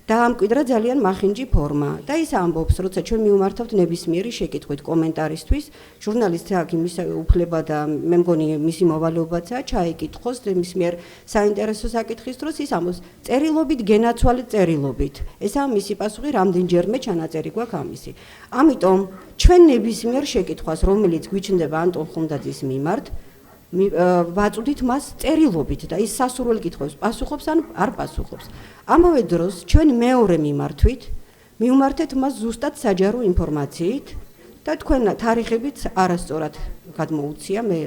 დაამკვიდრა ძალიან მახინჯი ფორმა და ის ამბობს, როცა ჩვენ მივმართავთ ნებისმიერი შეკითხვით კომენტარისთვის, ჟურნალისტს აქვს იმის უფლება და მე მგონი მისი მოვალეობაცაა ჩაიკითხოს მის მიერ საინტერესო საკითხის დროს ის ამბობს წერილობით გენაცვალეთ წერილობით. ესაა მისი პასუხი, რამდენჯერმე ჩანაწერი გვაქვს ამისი. ამიტომ ჩვენ ნებისმიერ შეკითხვას, რომელიც გვიჩნდება ანტონ ხუნდაძის მიმართ, ვაწვდით მას წერილობით და ის სასურველ კითხვებს პასუხობს ან არ პასუხობს. ამავე დროს ჩვენ მეორე მიმართვით მივმართეთ მას ზუსტად საჯარო ინფორმაციით და თქვენ თარიღებით არასწორად გადმოუცია, მე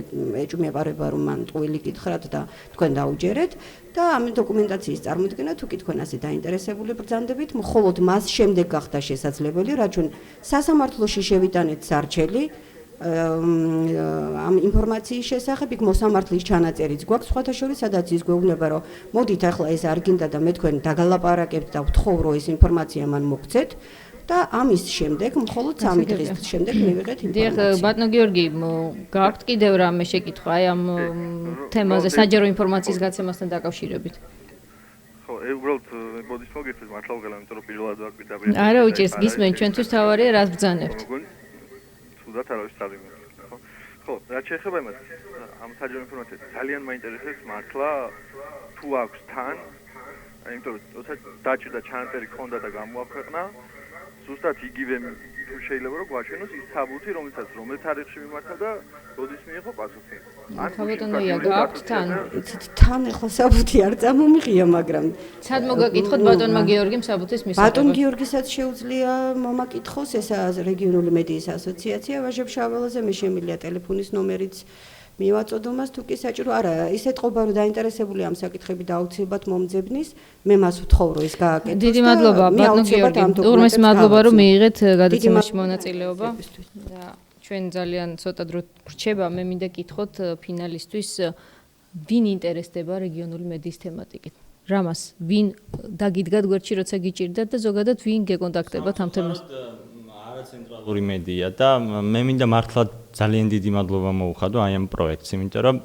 ეჭვმეპარება რომ მან ტყუილი გითხრათ და თქვენ დაუჯერეთ და ამ დოკუმენტაციის წარმოქმნა თუ კი თქვენ ასე დაინტერესებული ბრძანდებით, მხოლოდ მას შემდეგ გახდა შესაძლებელი, რაც ჩვენ სასამართლოში შევიტანეთ სარჩელი ამ ინფორმაციის შესახებ, იქ მოსამართლის ჩანაწერიც გვაქვს, სხვათა შორის, სადაც ის გვეუბნება, რომ მოდით ახლა ეს არ გინდა და მე თქვენ დაგალაპარაკებთ და ვთხოვ, რომ ეს ინფორმაცია მან მოგცეთ და ამის შემდეგ, მხოლოდ 3 დღის შემდეგ მივიღეთ ინფორმაცია. დიახ, ბატონო გიორგი, გაქვთ კიდევ რამე შეკითხვა აი ამ თემაზე, საჯარო ინფორმაციის გაცემასთან დაკავშირებით? ხო, უბრალოდ მოდის მოგიხსენოთ მართლა უგელა, იმიტომ რომ პირველად ვარ პირდაპირ. არა, უჭირს, გისმენთ, ჩვენთვის თავარია რას ბრძანებთ. და თავის თავი. ხო, რაც შეეხება იმას, ამ საჯარო ინფორმაციას ძალიან მაინტერესებს მართლა თუ აქვს თან, იმიტომ რომ როცა დაჭირდა ჩანაწერი ქონდა და გამოაქვეყნა, ზუსტად იგივე თუ შეიძლება რომ გვაჩვენოს ის საბუთი, რომელ თარიღში მიმართა და როდის მიიღო პასუხი. ქალბატონია, გაქვთ თან? თან ახლა საბუთი არ წამომიღია, მაგრამ სად მოგაკითხოთ ბატონმა გიორგიმ საბუთის მისაღებად? ბატონ გიორგისაც შეუძლია მომაკითხოს, ესა რეგიონული მედიის ასოციაცია ვაჟებ-შაველაზე, მე შემიძლია ტელეფონის ნომერიც მივაწოდო მას თუ კი საჭირო. არა, ისე ტყობა რომ დაინტერესებული ამ საკითხები და აუცილებლად მომძებნის, მე მას ვთხოვ რომ ეს გააკეთოს. დიდი მადლობა ბატონო გიორგი. ურმეს მადლობა რომ მიიღეთ გადაცემაში მონაწილეობა. და ჩვენ ძალიან ცოტა დრო ვრჩება, მე მინდა კითხოთ ფინალისტვის ვინ ინტერესდება რეგიონული მედიის თემატიკით. რამას ვინ დაგიდგათ გვერდში როცა გიჭირდათ და ზოგადად ვინ გეკონტაქტებათ ამ თემას? არაცენტრალური მედია და მე მინდა მართლა ძალიან დიდი მადლობა მოუხადო აი ამ პროექტს, იმიტომ რომ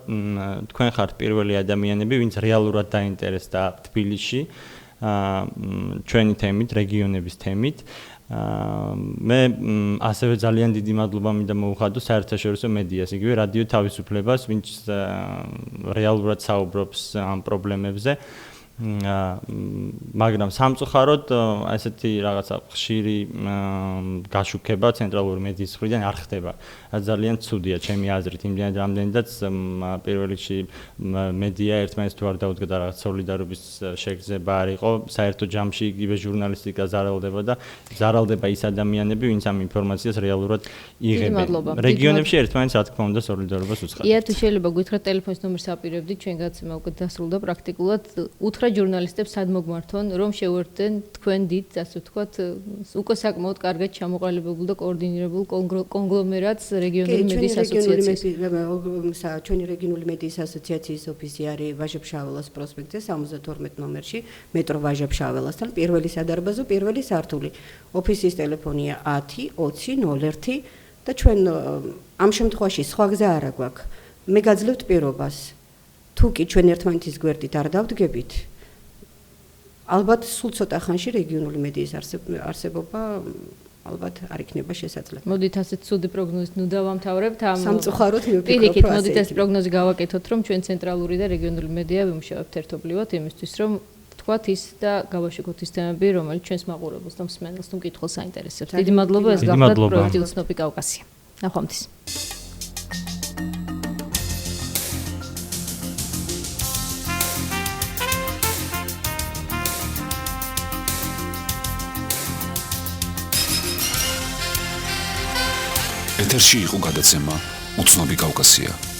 თქვენ ხართ პირველი ადამიანები, ვინც რეალურად დაინტერესდა თბილისში ჩვენი თემით, რეგიონების თემით. მე ასევე ძალიან დიდი მადლობა მინდა მოუხადო საერთაშორისო მედიას, იგივე რადიო თავისუფლებას, ვინც რეალურად საუბრობს ამ პრობლემებზე. მაგრამ სამწუხაროდ ესეთი რაღაცა ხშირი გაშუქება ცენტრალური მედიის მხრიდან არ ხდება. ძალიან ცუდია ჩემი აზრით, იმდენად რამდენადაც პირველ რიგში მედია ერთმანეთს თუ არ დაუდგა და რაღაც სოლიდარობის შეგრძნება არ იყო, საერთო ჯამში იგივე ჟურნალისტიკა ზარალდება და ზარალდება ის ადამიანები, ვინც ამ ინფორმაციას რეალურად იღებენ. რეგიონებში ერთმანეთს რა თქმა უნდა სოლიდარობას უცხადებს. ია თუ შეიძლება გითხრათ ტელეფონის ნომერს აპირებდით, ჩვენ გაცემა უკვე დასრულდა პრაქტიკულად. უთხრა ჟურნალისტებს სად მოგმართონ, რომ შეუერთდნენ თქვენ დიდ, ასე ვთქვათ, უკვე საკმაოდ კარგად ჩამოყალიბებულ და კოორდინირებულ კონგლომერატს რეგიონული მედიის ასოციაციას. ჩვენი რეგიონული მედიის ასოციაციის ოფისი არის ვაჟა-ფშაველას პროსპექტზე 72 ნომერში, მეტრო ვაჟა-ფშაველასთან, პირველი სადარბაზო, პირველი სართული. ოფისის ტელეფონია 10 20 01 და ჩვენ ამ შემთხვევაში სხვა გზა არ აქვს. მე გაძლევთ პირობას. თუ კი ჩვენ ერთმანეთის გვერდით არ დავდგებით, ალბათ სულ ცოტა ხანში რეგიონული მედიის არსებობა ალბათ არ იქნება შესაძლებელი. მოდით ასეთ ცუდი პროგნოზით ნუ დავამთავრებთ ამ სამწუხაროდ მივფიქრობ, პირიქით მოდით ეს პროგნოზი გავაკეთოთ, რომ ჩვენ ცენტრალური და რეგიონული მედია ვიმუშავებთ ერთობლივად იმისთვის, რომ თქვათ ის და გავაშუქოთ ის თემები, რომელიც ჩვენს მაყურებელს და მსმენელს თუ მკითხველს აინტერესებს. დიდი მადლობა, ეს გახლავთ პროექტი უცნობი კავკასია. ნახვამდის. ეთერში იყო გადაცემა უცნობი კავკასია.